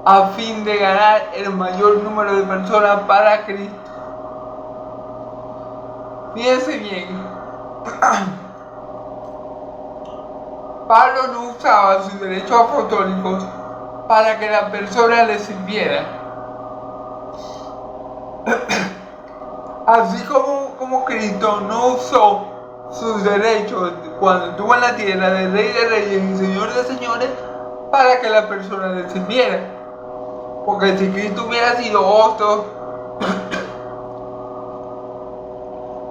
a fin de ganar el mayor número de personas para Cristo. Fíjense bien, Pablo no usaba sus derechos apostólicos para que la persona le sirviera. Así como Cristo no usó sus derechos cuando estuvo en la tierra de Rey de Reyes y Señor de Señores para que la persona le sirviera. Porque si Cristo hubiera sido otro,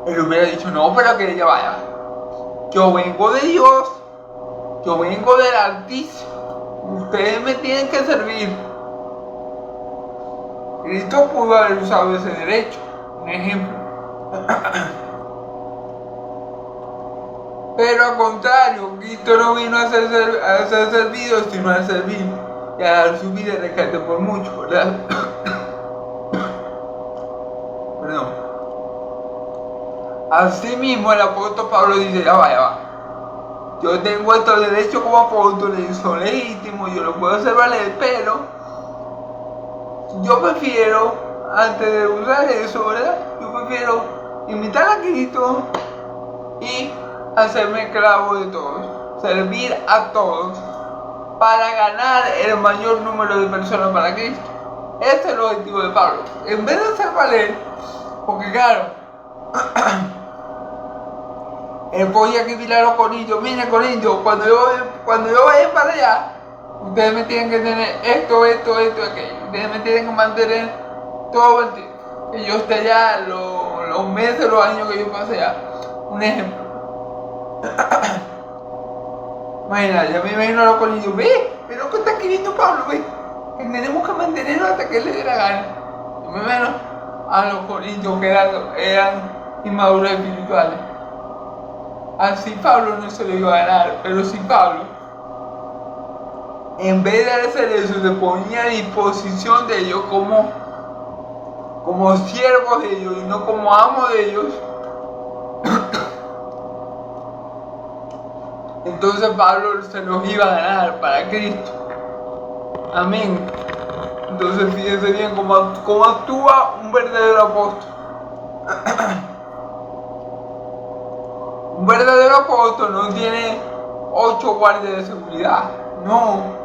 él hubiera dicho, no, pero que ella vaya. yo vengo de Dios, yo vengo del Altísimo, ustedes me tienen que servir. Cristo pudo haber usado ese derecho, un ejemplo. Pero al contrario, Cristo no vino a ser servido, sino a servir y a dar su vida y rescate por mucho, ¿verdad? Perdón. Asimismo, el apóstol Pablo dice, ya va. Yo tengo estos derechos como apóstol y son legítimos, yo lo puedo hacer valer, pero yo prefiero, antes de usar eso, ¿verdad? Yo prefiero imitar a Cristo y hacerme esclavo de todos, servir a todos para ganar el mayor número de personas para Cristo. Ese es el objetivo de Pablo. En vez de hacer valer, porque claro, él podía escribir a los corintios, miren Corintios, cuando yo vaya para allá, ustedes me tienen que tener esto, aquello. Ustedes me tienen que mantener todo el tiempo. Que yo esté allá, los meses, los años que yo pase allá. Un ejemplo. Imagínate, ya me imagino a los corintios, ve lo que está escribiendo Pablo, ve. Que tenemos que mantenerlo hasta que él le dé la gana. Yo me imagino a los corintios que eran inmaduros espirituales. Así Pablo no se lo iba a ganar, pero si Pablo, en vez de hacer eso, se ponía a disposición de ellos como siervos de ellos y no como amos de ellos, entonces Pablo se los iba a ganar para Cristo. Amén. Entonces fíjense bien cómo actúa un verdadero apóstol. Un verdadero apóstol no tiene 8 guardias de seguridad, no.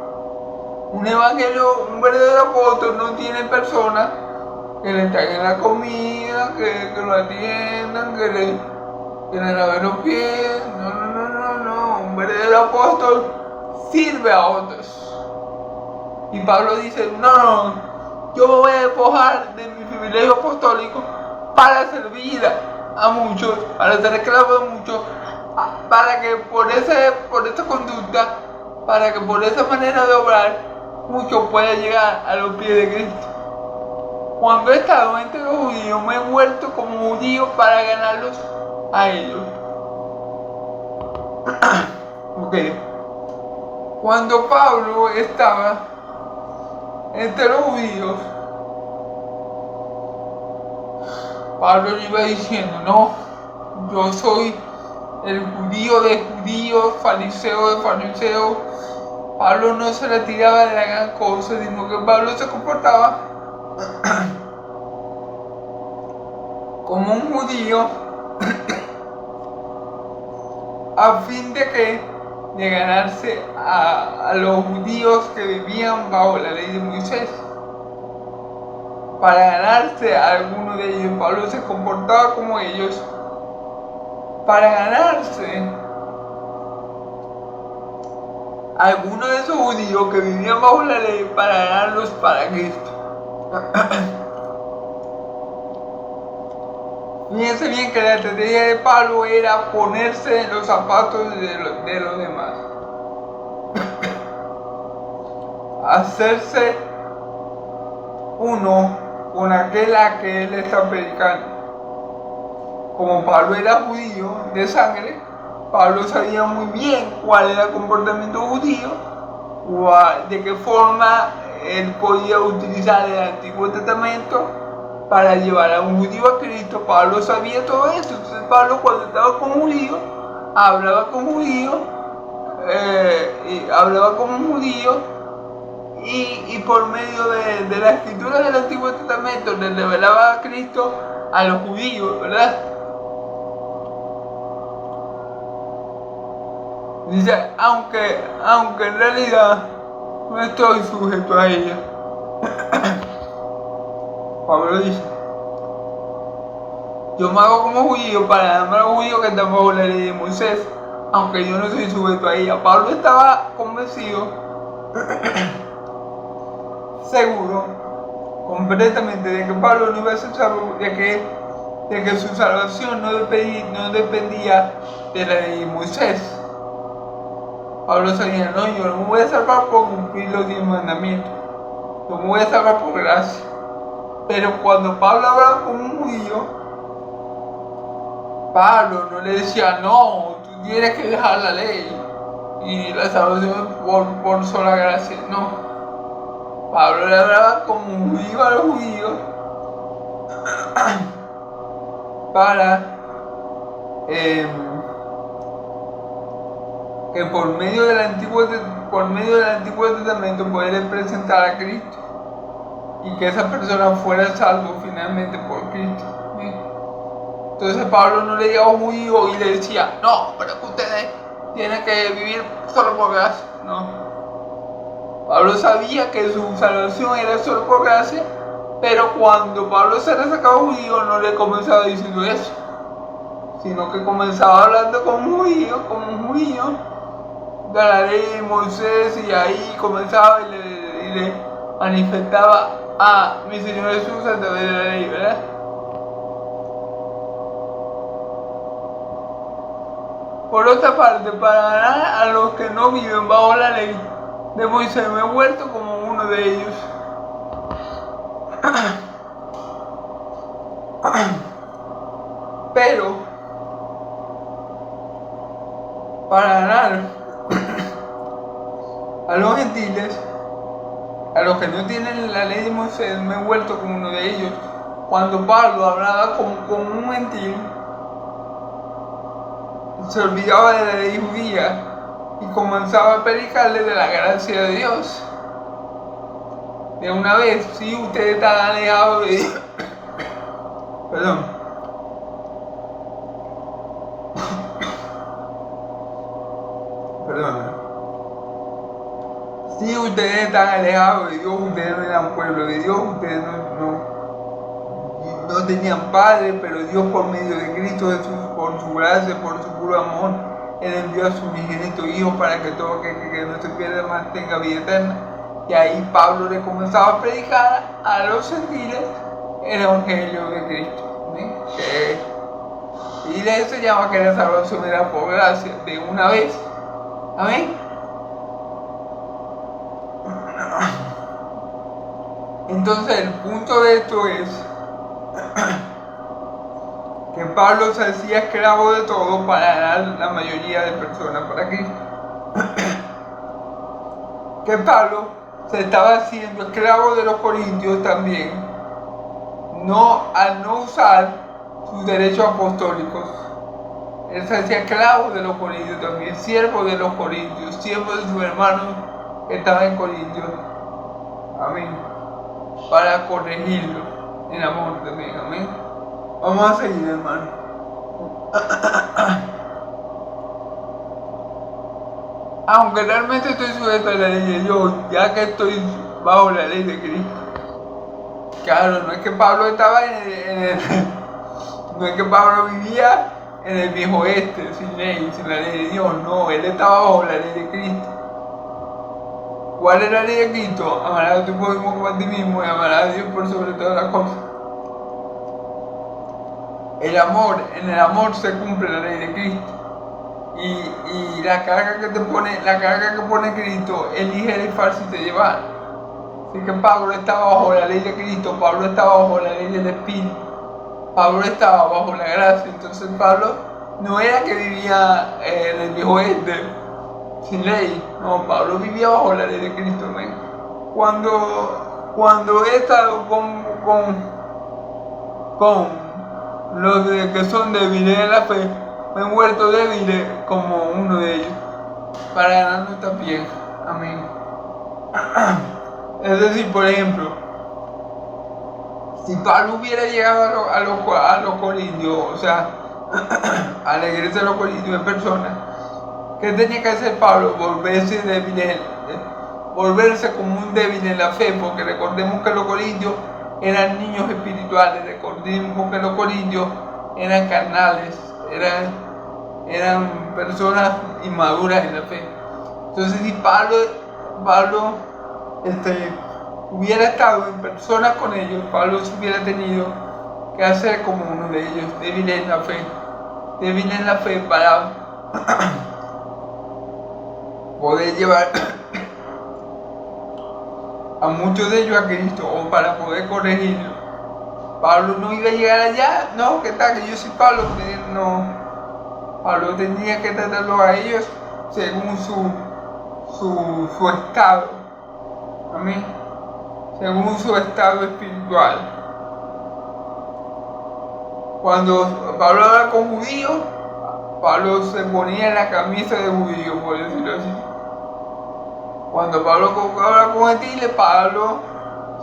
Un verdadero apóstol no tiene personas que le traigan la comida, que lo atiendan, que le laven los pies. No. Un verdadero apóstol sirve a otros. Y Pablo dice, no, yo me voy a despojar de mi privilegio apostólico para servir a muchos, para ser esclavo de muchos, para que por esta conducta, para que por esa manera de obrar, muchos puedan llegar a los pies de Cristo. Cuando he estado entre los judíos, me he vuelto como judío para ganarlos a ellos. Ok. Cuando Pablo estaba entre los judíos, Pablo le iba diciendo, no, yo soy el judío de judíos, fariseo de fariseos. Pablo no se le tiraba de la gran cosa, sino que Pablo se comportaba como un judío a fin de ganarse a los judíos que vivían bajo la ley de Moisés. Para ganarse a alguno de ellos, Pablo se comportaba como ellos, para ganarse a algunos de esos judíos que vivían bajo la ley, para ganarlos para Cristo. Fíjense bien que la estrategia de Pablo era ponerse en los zapatos de los demás. Hacerse uno con aquel a que él está predicando. Como Pablo era judío de sangre, Pablo sabía muy bien cuál era el comportamiento judío, de qué forma él podía utilizar el Antiguo Testamento para llevar a un judío a Cristo. Pablo sabía todo eso. Entonces Pablo, cuando estaba con un judío, hablaba como un judío, y por medio de la escritura del Antiguo Testamento le revelaba a Cristo a los judíos, ¿verdad? Dice, aunque en realidad no estoy sujeto a ella. Pablo dice, yo me hago como judío para darme a los judíos que están bajo la ley de Moisés, aunque yo no soy sujeto a ella. Pablo estaba convencido, seguro, completamente, de que Pablo no iba a ser salvo, de que de que su salvación no dependía de la ley de Moisés. Pablo sabía, no, yo no me voy a salvar por cumplir los 10 mandamientos, yo me voy a salvar por gracia. Pero cuando Pablo hablaba con un judío, Pablo no le decía, no, tú tienes que dejar la ley y la salvación por sola gracia. No, Pablo le hablaba como un judío a los judíos para que por medio del Antiguo Testamento poder presentar a Cristo y que esa persona fuera salvo finalmente por Cristo. Entonces Pablo no le llegaba a un judío y le decía, no, pero que ustedes tienen que vivir solo por gracia. No. Pablo sabía que su salvación era solo por gracia, pero cuando Pablo se le sacaba a un judío no le comenzaba diciendo eso, sino que comenzaba hablando con un judío de la ley de Moisés, y ahí comenzaba y le manifestaba a mi Señor Jesús a través de la ley, ¿verdad? Por otra parte, para ganar a los que no viven bajo la ley de Moisés, me he vuelto como uno de ellos. Pero para ganar a los gentiles, a los que no tienen la ley de Moisés, me he vuelto como uno de ellos. Cuando Pablo hablaba con un gentil, se olvidaba de la ley judía y comenzaba a predicarle de la gracia de Dios. De una vez, si ustedes están alejados de Dios, perdón, si ustedes están alejados de Dios, ustedes no eran pueblo de Dios, ustedes no tenían padre, pero Dios por medio de Cristo Jesús, por su gracia, por su puro amor, Él envió a su unigénito Hijo para que todo aquel que no se pierda más tenga vida eterna. Y ahí Pablo le comenzaba a predicar a los gentiles el Evangelio de Cristo, y le enseñaba que la salvación era por gracia, de una vez. Amén. Entonces el punto de esto es que Pablo se hacía esclavo de todo para ganar la mayoría de personas para Cristo. Que Pablo se estaba haciendo esclavo de los corintios también, al no usar sus derechos apostólicos. Él se hacía esclavo de los corintios también, siervo de los corintios, siervo de sus hermanos que estaban en Corintios. Amén. Para corregirlo en amor también. Amén. Vamos a seguir, hermano. Aunque realmente estoy sujeto a la ley de Dios, ya que estoy bajo la ley de Cristo. Claro, no es que Pablo estaba no es que Pablo vivía en el viejo oeste, sin ley, sin la ley de Dios. No, él estaba bajo la ley de Cristo. ¿Cuál es la ley de Cristo? Amarás a tu prójimo como a ti mismo y amarás a Dios por sobre todas las cosas. En el amor se cumple la ley de Cristo. Y la carga que pone Cristo, elige el fácil de llevar. Así que Pablo estaba bajo la ley de Cristo, Pablo estaba bajo la ley del Espíritu, Pablo estaba bajo la gracia. Entonces Pablo no era que vivía en el viejo oeste sin ley, no, Pablo vivía bajo la ley de Cristo. ¿Ven? Cuando he estado con los que son débiles en la fe, me he vuelto débil como uno de ellos, para ganar nuestra piel. Amén. Es decir, por ejemplo, si Pablo hubiera llegado a los corintios, o sea, a la iglesia de los corintios en persona, ¿qué tenía que hacer Pablo? Volverse como un débil en la fe, porque recordemos que los corintios eran niños espirituales, recordemos que los corintios eran carnales, eran personas inmaduras en la fe. Entonces, si Pablo hubiera estado en persona con ellos, Pablo se hubiera tenido que hacer como uno de ellos, débil en la fe para poder llevar a muchos de ellos a Cristo o para poder corregirlo. Pablo no iba a llegar allá, no, ¿qué tal? Que yo soy Pablo, no. Pablo tenía que tratarlos a ellos según su estado, amén, según su estado espiritual. Cuando Pablo hablaba con judíos, Pablo se ponía la camisa de judío, por decirlo así. Cuando Pablo hablaba con gentiles, Pablo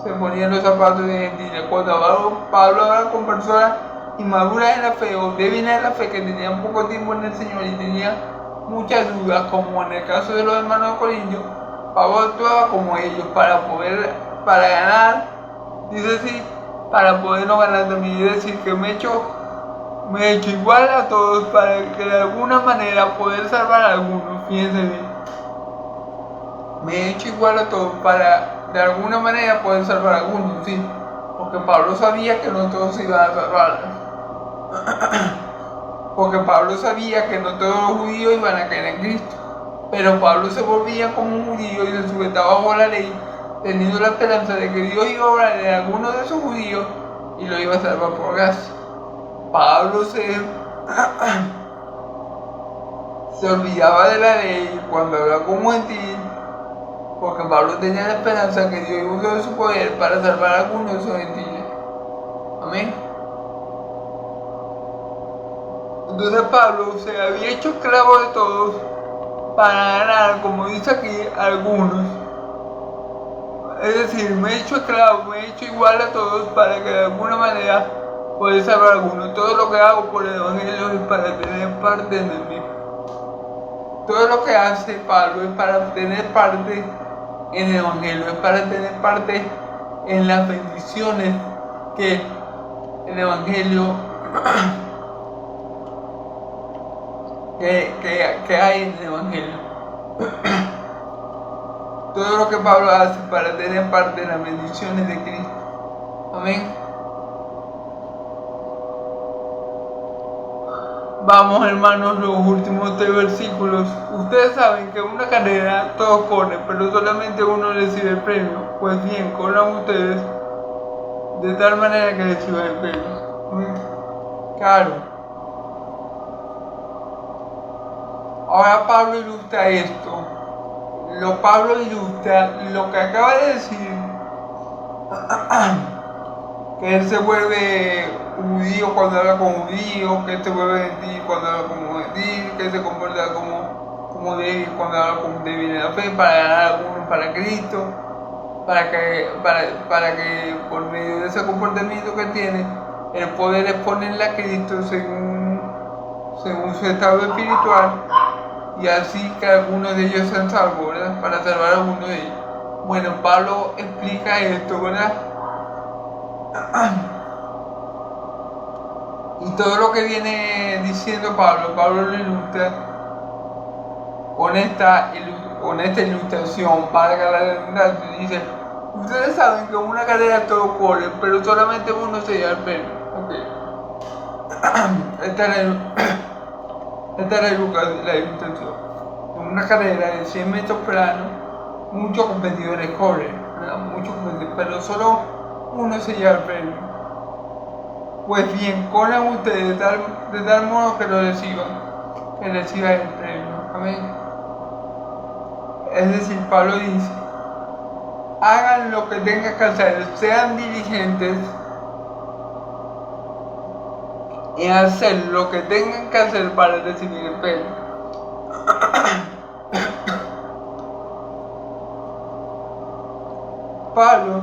se ponía los zapatos de gentiles. Cuando Pablo hablaba con personas inmaduras en la fe o débiles en la fe, que tenían poco tiempo en el Señor y tenían muchas dudas, como en el caso de los hermanos de Corintios, Pablo actuaba como ellos para ganar, dice así, para poder no ganar también, es decir, que me he hecho igual a todos para que de alguna manera poder salvar a algunos, fíjense bien. Me he hecho igual a todos para de alguna manera poder salvar a algunos, sí, porque Pablo sabía que no todos se iban a salvar. Porque Pablo sabía que no todos los judíos iban a creer en Cristo, pero Pablo se volvía como un judío y se sujetaba bajo la ley, teniendo la esperanza de que Dios iba a obrar en alguno de esos judíos y lo iba a salvar por gracia. Pablo se olvidaba de la ley cuando hablaba como gentil, porque Pablo tenía la esperanza que Dios iba a usar su poder para salvar a algunos de esos gentiles. Amén. Entonces Pablo se había hecho esclavo de todos para ganar, como dice aquí, a algunos. Es decir, me he hecho esclavo, me he hecho igual a todos para que de alguna manera pueda salvar a algunos. Todo lo que hago por el Evangelio es para tener parte en el mismo. Todo lo que hace Pablo es para tener parte en el Evangelio, es para tener parte en las bendiciones que el Evangelio que hay en el Evangelio. Todo lo que Pablo hace para tener parte en las bendiciones de Cristo. Amén. Vamos, hermanos, los últimos 3 versículos. Ustedes saben que en una carrera todos corren, pero solamente uno recibe el premio. Pues bien, corran ustedes de tal manera que reciban el premio. Claro. Ahora Pablo ilustra esto. Pablo ilustra lo que acaba de decir, que él se vuelve judío cuando habla con judíos, que él se vuelve gentil cuando habla como gentil, que él se comporta como débil cuando habla como débil en la fe, para ganar a algunos para Cristo, para que por medio de ese comportamiento que tiene, el poder exponerle a Cristo según su estado espiritual, y así que algunos de ellos sean salvos, ¿verdad? Para salvar a uno de ellos. Bueno, Pablo explica esto, ¿verdad? Y todo lo que viene diciendo Pablo lo ilustra con esta ilustración para que la redundancia. Dice, ustedes saben que en una carrera todos corren, pero solamente uno se lleva el premio. Okay. Esta es la ilustración. En una carrera de 100 metros planos, muchos competidores corren, ¿verdad? Pero solo uno se lleva el premio. Pues bien, corran ustedes de tal modo que reciban el premio. Amén. Es decir, Pablo dice, hagan lo que tengan que hacer, sean diligentes en hacer lo que tengan que hacer para recibir el premio. Pablo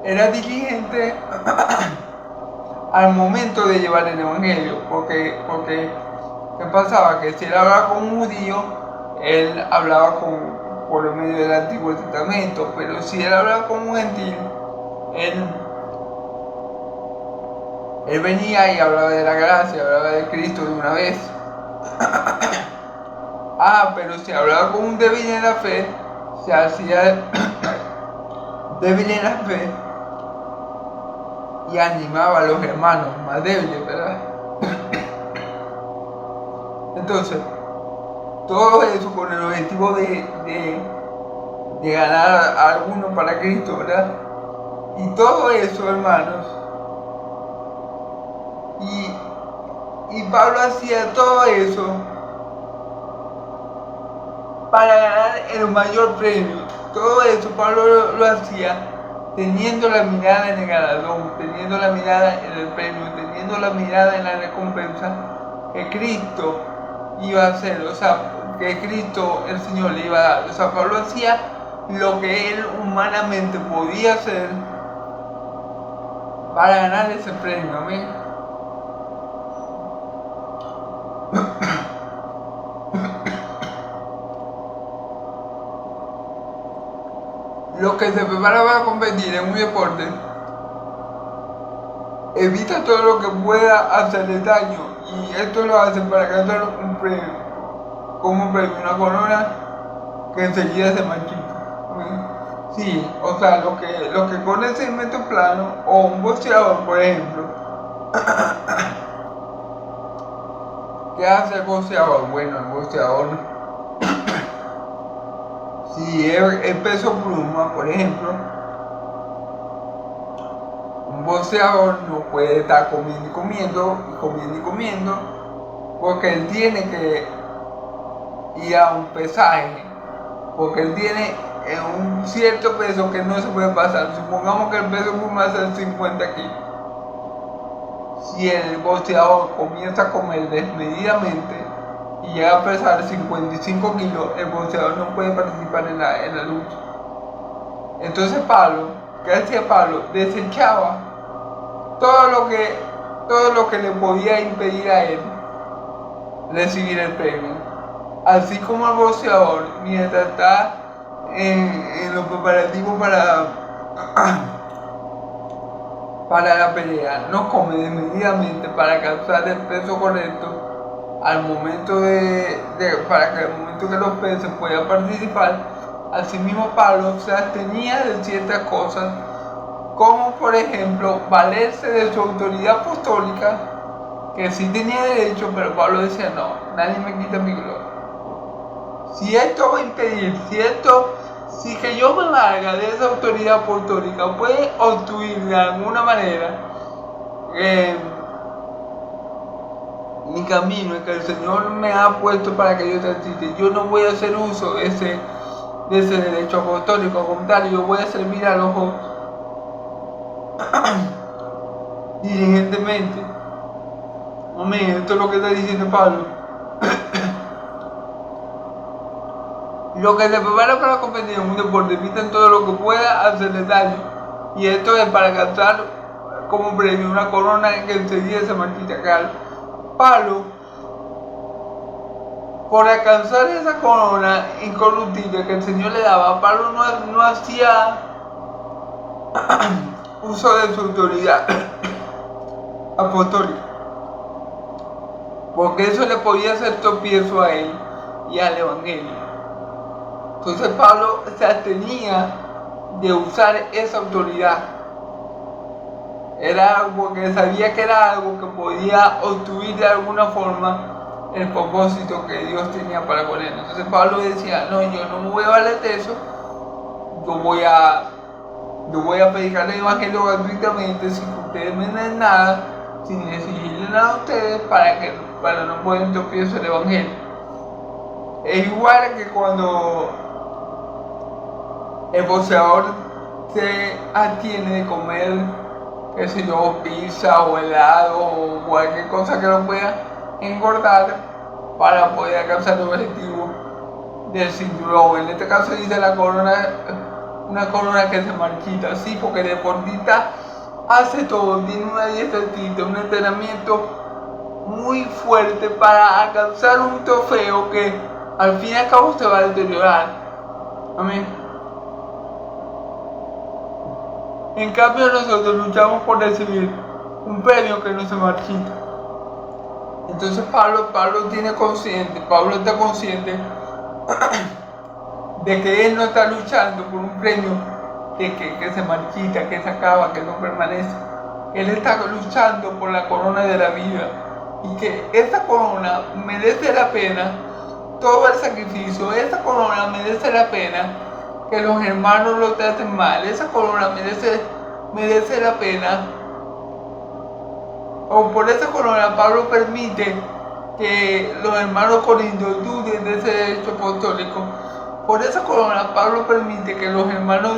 era diligente al momento de llevar el Evangelio, porque ¿qué pasaba? Que si él hablaba con un judío, él hablaba por el medio del Antiguo Testamento, pero si él hablaba con un gentil, él venía y hablaba de la gracia, hablaba de Cristo de una vez. Pero si hablaba con un débil en la fe, se hacía débil en la fe y animaba a los hermanos más débiles, ¿verdad? Entonces, todo eso con el objetivo de ganar a algunos para Cristo, ¿verdad? Y todo eso, hermanos, y Pablo hacía todo eso para ganar el mayor premio. Todo eso Pablo lo hacía teniendo la mirada en el galardón, teniendo la mirada en el premio, teniendo la mirada en la recompensa que Cristo iba a hacer, o sea, que Cristo, el Señor, le iba a dar. O sea, Pablo hacía lo que él humanamente podía hacer para ganar ese premio, amén. Los que se preparan para competir en un deporte evita todo lo que pueda hacerle daño, y esto lo hacen para ganar un premio, como un premio, una corona que enseguida se marchita. Sí, o sea, lo que corre 6 metros plano, o un boxeador, por ejemplo. ¿Qué hace el boxeador? Bueno, el boxeador, si es peso pluma, por ejemplo, un boxeador no puede estar comiendo y comiendo, porque él tiene que ir a un pesaje, porque él tiene un cierto peso que no se puede pasar. Supongamos que el peso pluma es 50 kilos. Si el boxeador comienza a comer desmedidamente y llega a pesar 55 kilos, el boxeador no puede participar en la lucha. Entonces Pablo, ¿qué hacía Pablo? Desechaba todo lo que le podía impedir a él recibir el premio. Así como el boxeador, mientras está en los preparativos para la pelea, no come desmedidamente para alcanzar el peso correcto al momento para que al momento que los peces puedan participar. Asimismo, Pablo se abstenía de ciertas cosas, como por ejemplo valerse de su autoridad apostólica, que sí tenía derecho, pero Pablo decía: no, nadie me quita mi gloria. Si esto va a impedir, si que yo me valga de esa autoridad apostólica puede obstruir de alguna manera mi camino, que el Señor me ha puesto para que yo transite, yo no voy a hacer uso de ese derecho apostólico. Al contrario, yo voy a servir a los otros diligentemente. Amén. Esto es lo que está diciendo Pablo. Los que se preparan para competir en un deporte evitan todo lo que pueda hacerle daño, y esto es para alcanzar como premio una corona que enseguida se marchita. Claro, Pablo, por alcanzar esa corona incorruptible que el Señor le daba, Pablo no hacía uso de su autoridad apostólica, porque eso le podía hacer tropiezo a él y al evangelio. Entonces Pablo se abstenía de usar esa autoridad. Era algo que sabía que era algo que podía obstruir de alguna forma el propósito que Dios tenía para con él. Entonces Pablo decía: no, yo no me voy a valer de eso, yo voy a predicar el evangelio gratuitamente, sin que ustedes me den nada, sin exigirle nada a ustedes, para no poner tropiezo el evangelio. Es igual que cuando el boxeador se abstiene de comer, qué sé yo, pizza o helado o cualquier cosa que lo pueda engordar para poder alcanzar el objetivo del cinturón. En este caso dice la corona, una corona que se marchita, sí, porque el deportista hace todo, tiene una dieta estricta, un entrenamiento muy fuerte para alcanzar un trofeo que al fin y al cabo se va a deteriorar. Amén. En cambio, nosotros luchamos por recibir un premio que no se marchita. Entonces Pablo está consciente de que él no está luchando por un premio que se marchita, que se acaba, que no permanece. Él está luchando por la corona de la vida. Y que esa corona merece la pena todo el sacrificio. Esa corona merece la pena que los hermanos lo traten mal. Esa corona merece la pena. O por esa corona Pablo permite que los hermanos corintios duden de ese derecho apostólico. Por esa corona Pablo permite que los hermanos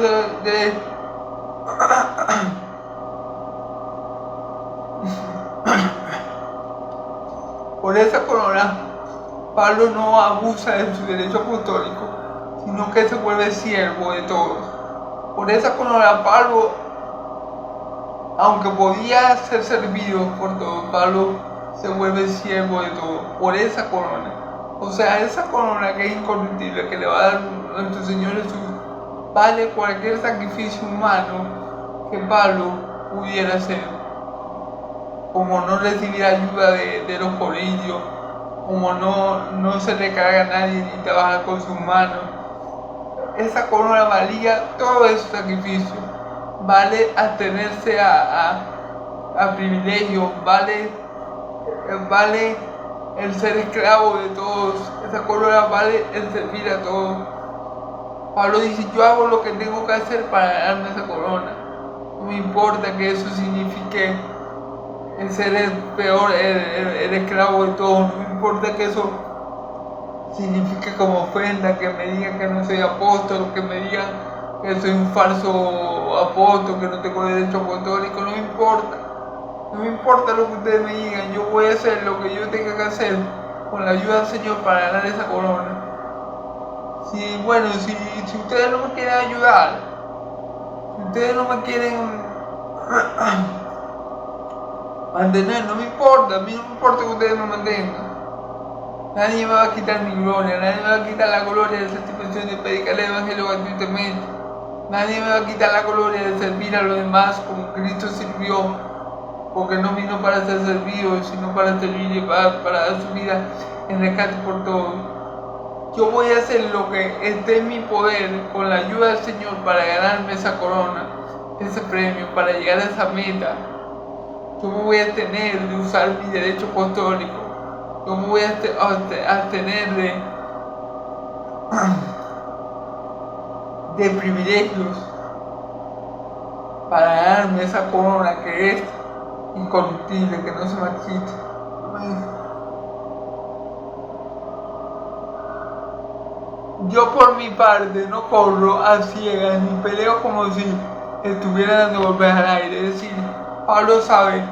por esa corona Pablo no abusa de su derecho apostólico, sino que se vuelve siervo de todos. Por esa corona Pablo, aunque podía ser servido por todos, Pablo se vuelve siervo de todos. Por esa corona. O sea, esa corona que es incorruptible, que le va a dar nuestro Señor Jesús, vale cualquier sacrificio humano que Pablo pudiera hacer. Como no recibir ayuda de los corintios, como no se le carga a nadie ni trabajar con sus manos. Esa corona valía todo ese sacrificio. Vale abstenerse a privilegios, vale el ser esclavo de todos. Esa corona vale el servir a todos. Pablo dice, yo hago lo que tengo que hacer para ganarme esa corona. No me importa que eso signifique el ser el peor, el esclavo de todos. No me importa que eso signifique como ofenda, que me digan que no soy apóstol, que me digan que soy un falso apóstol, que no tengo derecho apostólico. No me importa. No me importa lo que ustedes me digan, yo voy a hacer lo que yo tenga que hacer con la ayuda del Señor para ganar esa corona. Si ustedes no me quieren ayudar, si ustedes no me quieren mantener, no me importa, a mí no me importa que ustedes me mantengan. Nadie me va a quitar mi gloria, nadie me va a quitar la gloria de satisfacción de predicar el evangelio gratuitamente. Nadie me va a quitar la gloria de servir a los demás como Cristo sirvió. Porque no vino para ser servido, sino para servir y para dar su vida en rescate por todos. Yo voy a hacer lo que esté en mi poder con la ayuda del Señor para ganarme esa corona, ese premio, para llegar a esa meta. Yo me voy a abstener de usar mi derecho apostólico. Yo me voy a abstener de privilegios para ganarme esa corona que es incorruptible, que no se marchita. Yo por mi parte no corro a ciegas ni peleo como si estuviera dando golpes al aire. Es decir, Pablo sabe,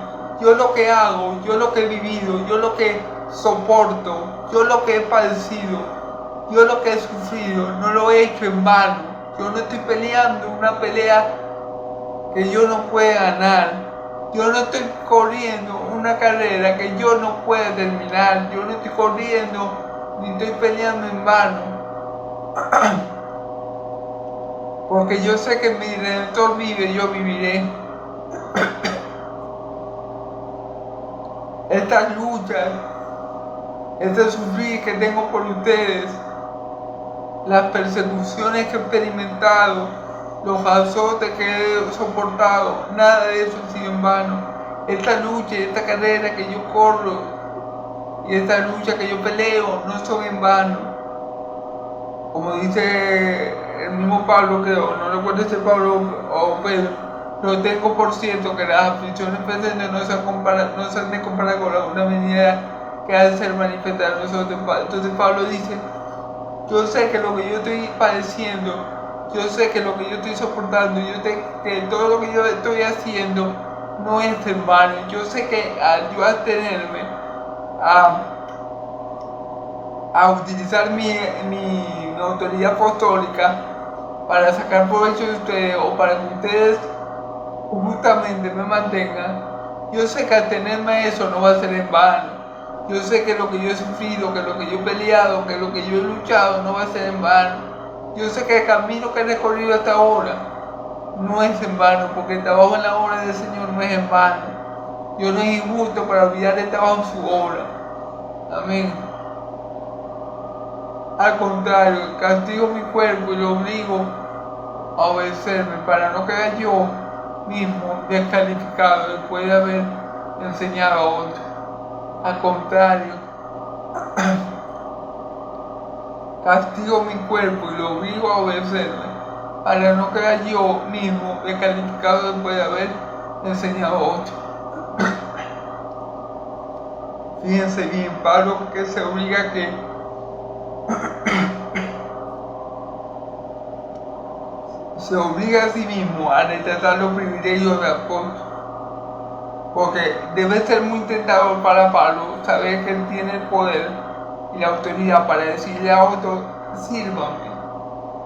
yo lo que hago, yo lo que he vivido, yo lo que soporto, yo lo que he padecido, yo lo que he sufrido, no lo he hecho en vano. Yo no estoy peleando una pelea que yo no pueda ganar. Yo no estoy corriendo una carrera que yo no pueda terminar. Yo no estoy corriendo ni estoy peleando en vano. Porque yo sé que mi Redentor vive, yo viviré. Estas luchas, este sufrir que tengo por ustedes, las persecuciones que he experimentado, los azotes que he soportado, nada de eso ha sido en vano. Esta lucha y esta carrera que yo corro y esta lucha que yo peleo no son en vano. Como dice el mismo Pablo, creo, no recuerdo si es Pablo o Pedro, no tengo por cierto que las aflicciones presentes no se han de comparar con una venida que ha de ser manifestada en nosotros. Entonces Pablo dice, yo sé que lo que yo estoy padeciendo, yo sé que lo que yo estoy soportando, yo sé que todo lo que yo estoy haciendo no es en vano. Yo sé que al yo abstenerme a utilizar mi autoridad apostólica para sacar provecho de ustedes o para que ustedes justamente me mantengan, yo sé que abstenerme a eso no va a ser en vano. Yo sé que lo que yo he sufrido, que lo que yo he peleado, que lo que yo he luchado no va a ser en vano. Yo sé que el camino que he recorrido hasta ahora no es en vano, porque el trabajo en la obra del Señor no es en vano. Dios no es injusto para olvidar el trabajo en su obra. Amén. Al contrario, castigo mi cuerpo y lo obligo a obedecerme para no quedar yo mismo descalificado después de haber enseñado a otro. Al contrario, castigo mi cuerpo y lo obligo a obedecerme, para no quedar yo mismo descalificado después de haber enseñado a otro. Fíjense bien, Pablo que se obliga a que se obliga a sí mismo a rechazar los privilegios del apóstol, porque debe ser muy tentador para Pablo saber que él tiene el poder y la autoridad para decirle a otros: sírvanme,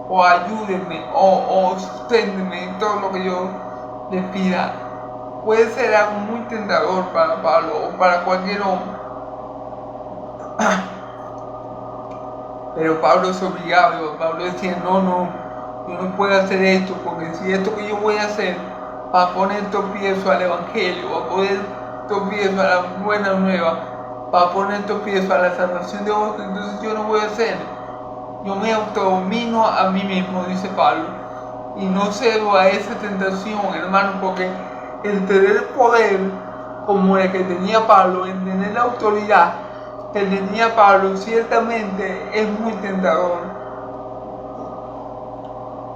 o ayúdenme, o susténdenme en todo lo que yo les pida. Puede ser algo muy tentador para Pablo o para cualquier hombre. Pero Pablo se obligaba, Pablo decía: no, yo no puedo hacer esto, porque si esto que yo voy a hacer va a poner tropiezo al evangelio, va a poner tropiezo a la buena nueva, va a poner tropiezo a la salvación de otros, entonces yo no voy a hacer. Yo me autodomino a mí mismo, dice Pablo, y no cedo a esa tentación, hermano, porque el tener poder como el que tenía Pablo, el tener la autoridad que tenía Pablo, ciertamente es muy tentador.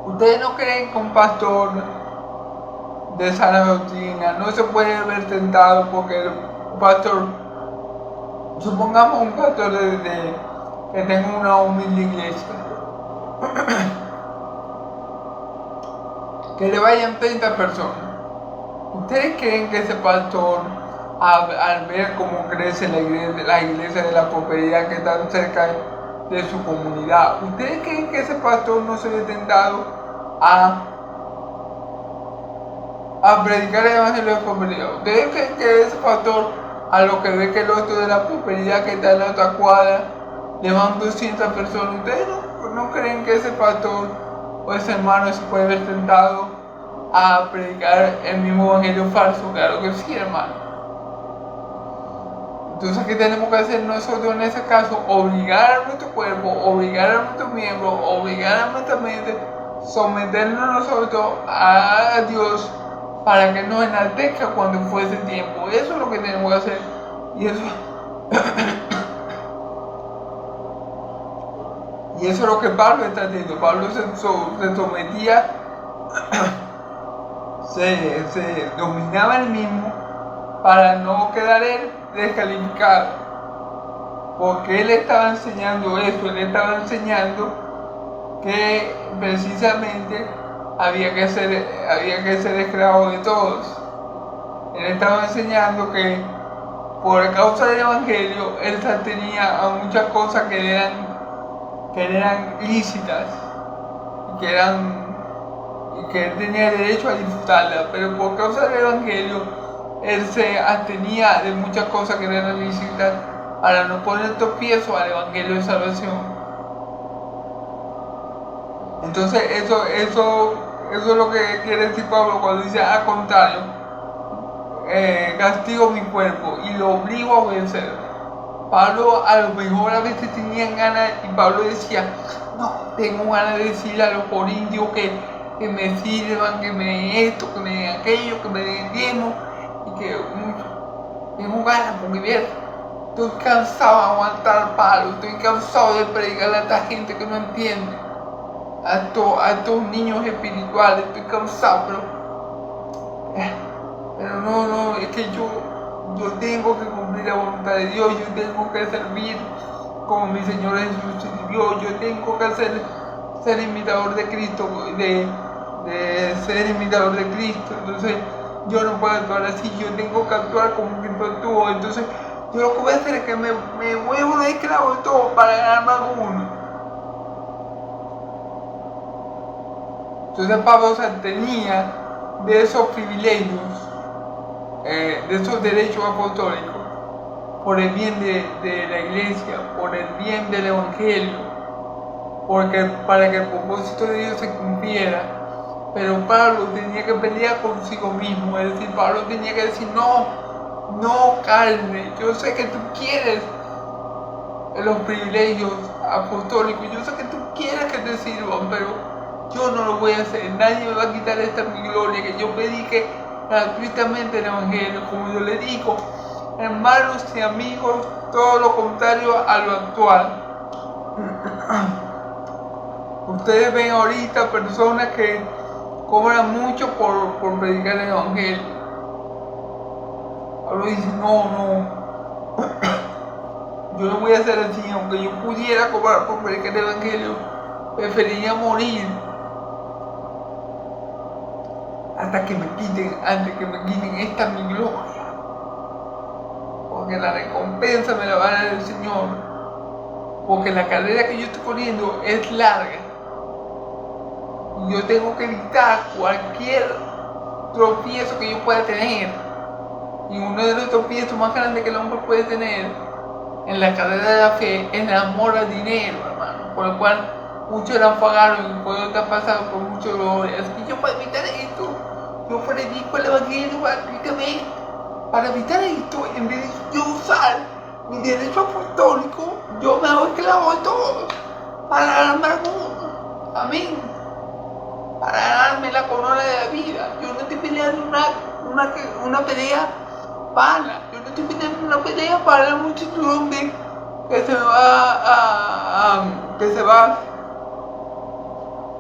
¿Ustedes no creen que un pastor de sana doctrina no se puede ver tentado porque el pastor, supongamos un pastor que tenga una humilde iglesia, que le vayan 30 personas? ¿Ustedes creen que ese pastor, al ver cómo crece la iglesia de la prosperidad que está cerca de su comunidad, ¿ustedes creen que ese pastor no se ve tentado a predicar el evangelio de la prosperidad? ¿Ustedes creen que ese pastor, a lo que ve que el otro de la prosperidad que está en la otra cuadra le van 200 personas, ustedes no creen que ese pastor o ese hermano se puede ver tentado a predicar el mismo evangelio falso? Claro que sí, hermano. Entonces, ¿qué tenemos que hacer nosotros en ese caso? Obligar a nuestro cuerpo, obligar a nuestros miembros, obligar a nuestra mente, someternos nosotros a Dios para que nos enaltezca cuando fuese tiempo. Eso es lo que tenemos que hacer. Y eso es lo que Pablo está haciendo. Pablo se sometía, se dominaba él mismo para no quedar él descalificado, porque él estaba enseñando eso, él estaba enseñando que precisamente había que ser esclavo de todos. Él estaba enseñando que por causa del evangelio él se atenía a muchas cosas que eran lícitas y que él tenía derecho a disfrutarlas, pero por causa del evangelio él se abstenía de muchas cosas que eran lícitas para no poner tropiezo al evangelio de salvación. Entonces eso es lo que quiere decir Pablo cuando dice: al contrario, castigo mi cuerpo y lo obligo a obedecer. Pablo a lo mejor a veces tenía ganas, y Pablo decía: no, tengo ganas de decirle a los corintios que me sirvan, que me den esto, que me den aquello, que me den diezmo, y que tengo ganas porque bien, estoy cansado de aguantar Pablo, estoy cansado de predicarle a esta gente que no entiende, a estos niños espirituales, estoy cansado, pero no, es que yo tengo que cumplir la voluntad de Dios, yo tengo que servir como mi Señor Jesús sirvió, yo tengo que ser imitador de Cristo, de ser imitador de Cristo. Entonces yo no puedo actuar así, yo tengo que actuar como Cristo actuó. Entonces yo lo que voy a hacer es que me vuelvo un esclavo de todo para ganar más uno. Entonces Pablo se tenía de esos privilegios, de esos derechos apostólicos, por el bien de la iglesia, por el bien del evangelio, porque para que el propósito de Dios se cumpliera. Pero Pablo tenía que pelear consigo mismo, es decir, Pablo tenía que decir: no, carne, yo sé que tú quieres los privilegios apostólicos, yo sé que tú quieres que te sirvan, pero yo no lo voy a hacer. Nadie me va a quitar esta mi gloria, que yo predique gratuitamente el Evangelio. Como yo le digo, hermanos y amigos, todo lo contrario a lo actual. Ustedes ven ahorita personas que cobran mucho por predicar el Evangelio. Ahora dicen, no, yo no voy a hacer así. Aunque yo pudiera cobrar por predicar el Evangelio, preferiría morir antes que me quiten esta mi gloria, porque la recompensa me la va a dar el Señor, porque la carrera que yo estoy corriendo es larga y yo tengo que evitar cualquier tropiezo que yo pueda tener. Y uno de los tropiezos más grandes que el hombre puede tener en la carrera de la fe es el amor al dinero, hermano, por el cual muchos la pagaron y por otros han pasado por mucho dolor. Así que yo, para evitar esto, yo predico el Evangelio gratuitamente. Para evitar esto, en vez de yo usar mi derecho apostólico, yo me hago esclavo de todo para ganarme al mundo. Amén. Para ganarme la corona de la vida. Yo no estoy peleando una pelea vana. Yo no estoy peleando una pelea para la muchedumbre que se va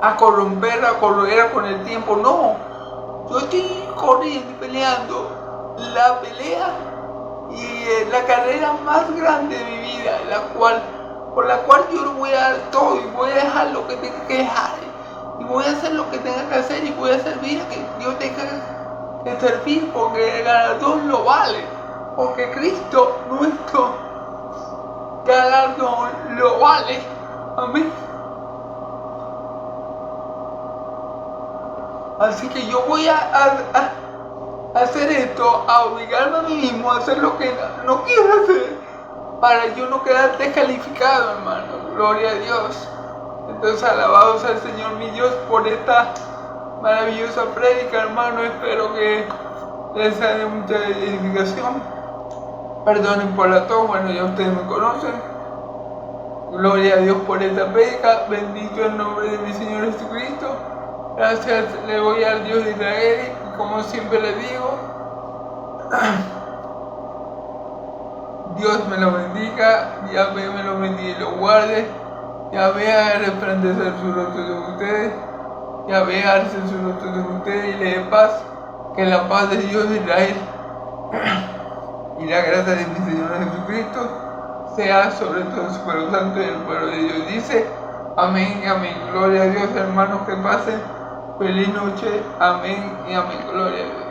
a corromper, a corroer con el tiempo. No, yo estoy corriendo y peleando la pelea y la carrera más grande de mi vida, por la cual yo lo voy a dar todo y voy a dejar lo que tenga que dejar y voy a hacer lo que tenga que hacer y voy a servir a que Dios tenga que servir, porque el galardón lo vale, porque Cristo nuestro galardón lo vale. Amén. Así que yo voy a hacer esto, a obligarme a mí mismo a hacer lo que no quiero hacer, para yo no quedar descalificado, hermano. Gloria a Dios. Entonces, alabado sea el Señor mi Dios por esta maravillosa prédica, hermano. Espero que les sea de mucha edificación. Perdonen por la tos, bueno, ya ustedes me conocen. Gloria a Dios por esta prédica. Bendito el nombre de mi Señor Jesucristo. Gracias le voy al Dios de Israel, y como siempre le digo, Dios me lo bendiga, Yahvé me lo bendiga y lo guarde, Yahvé haga resplandecer su rostro de ustedes, Yahvé alce su rostro de ustedes y le dé paz, que la paz de Dios de Israel y la gracia de mi Señor Jesucristo sea sobre todo su pueblo santo y el pueblo de Dios. Dice, amén y amén. Gloria a Dios, hermanos, que pasen feliz noche. Amén y amén. Gloria a Dios.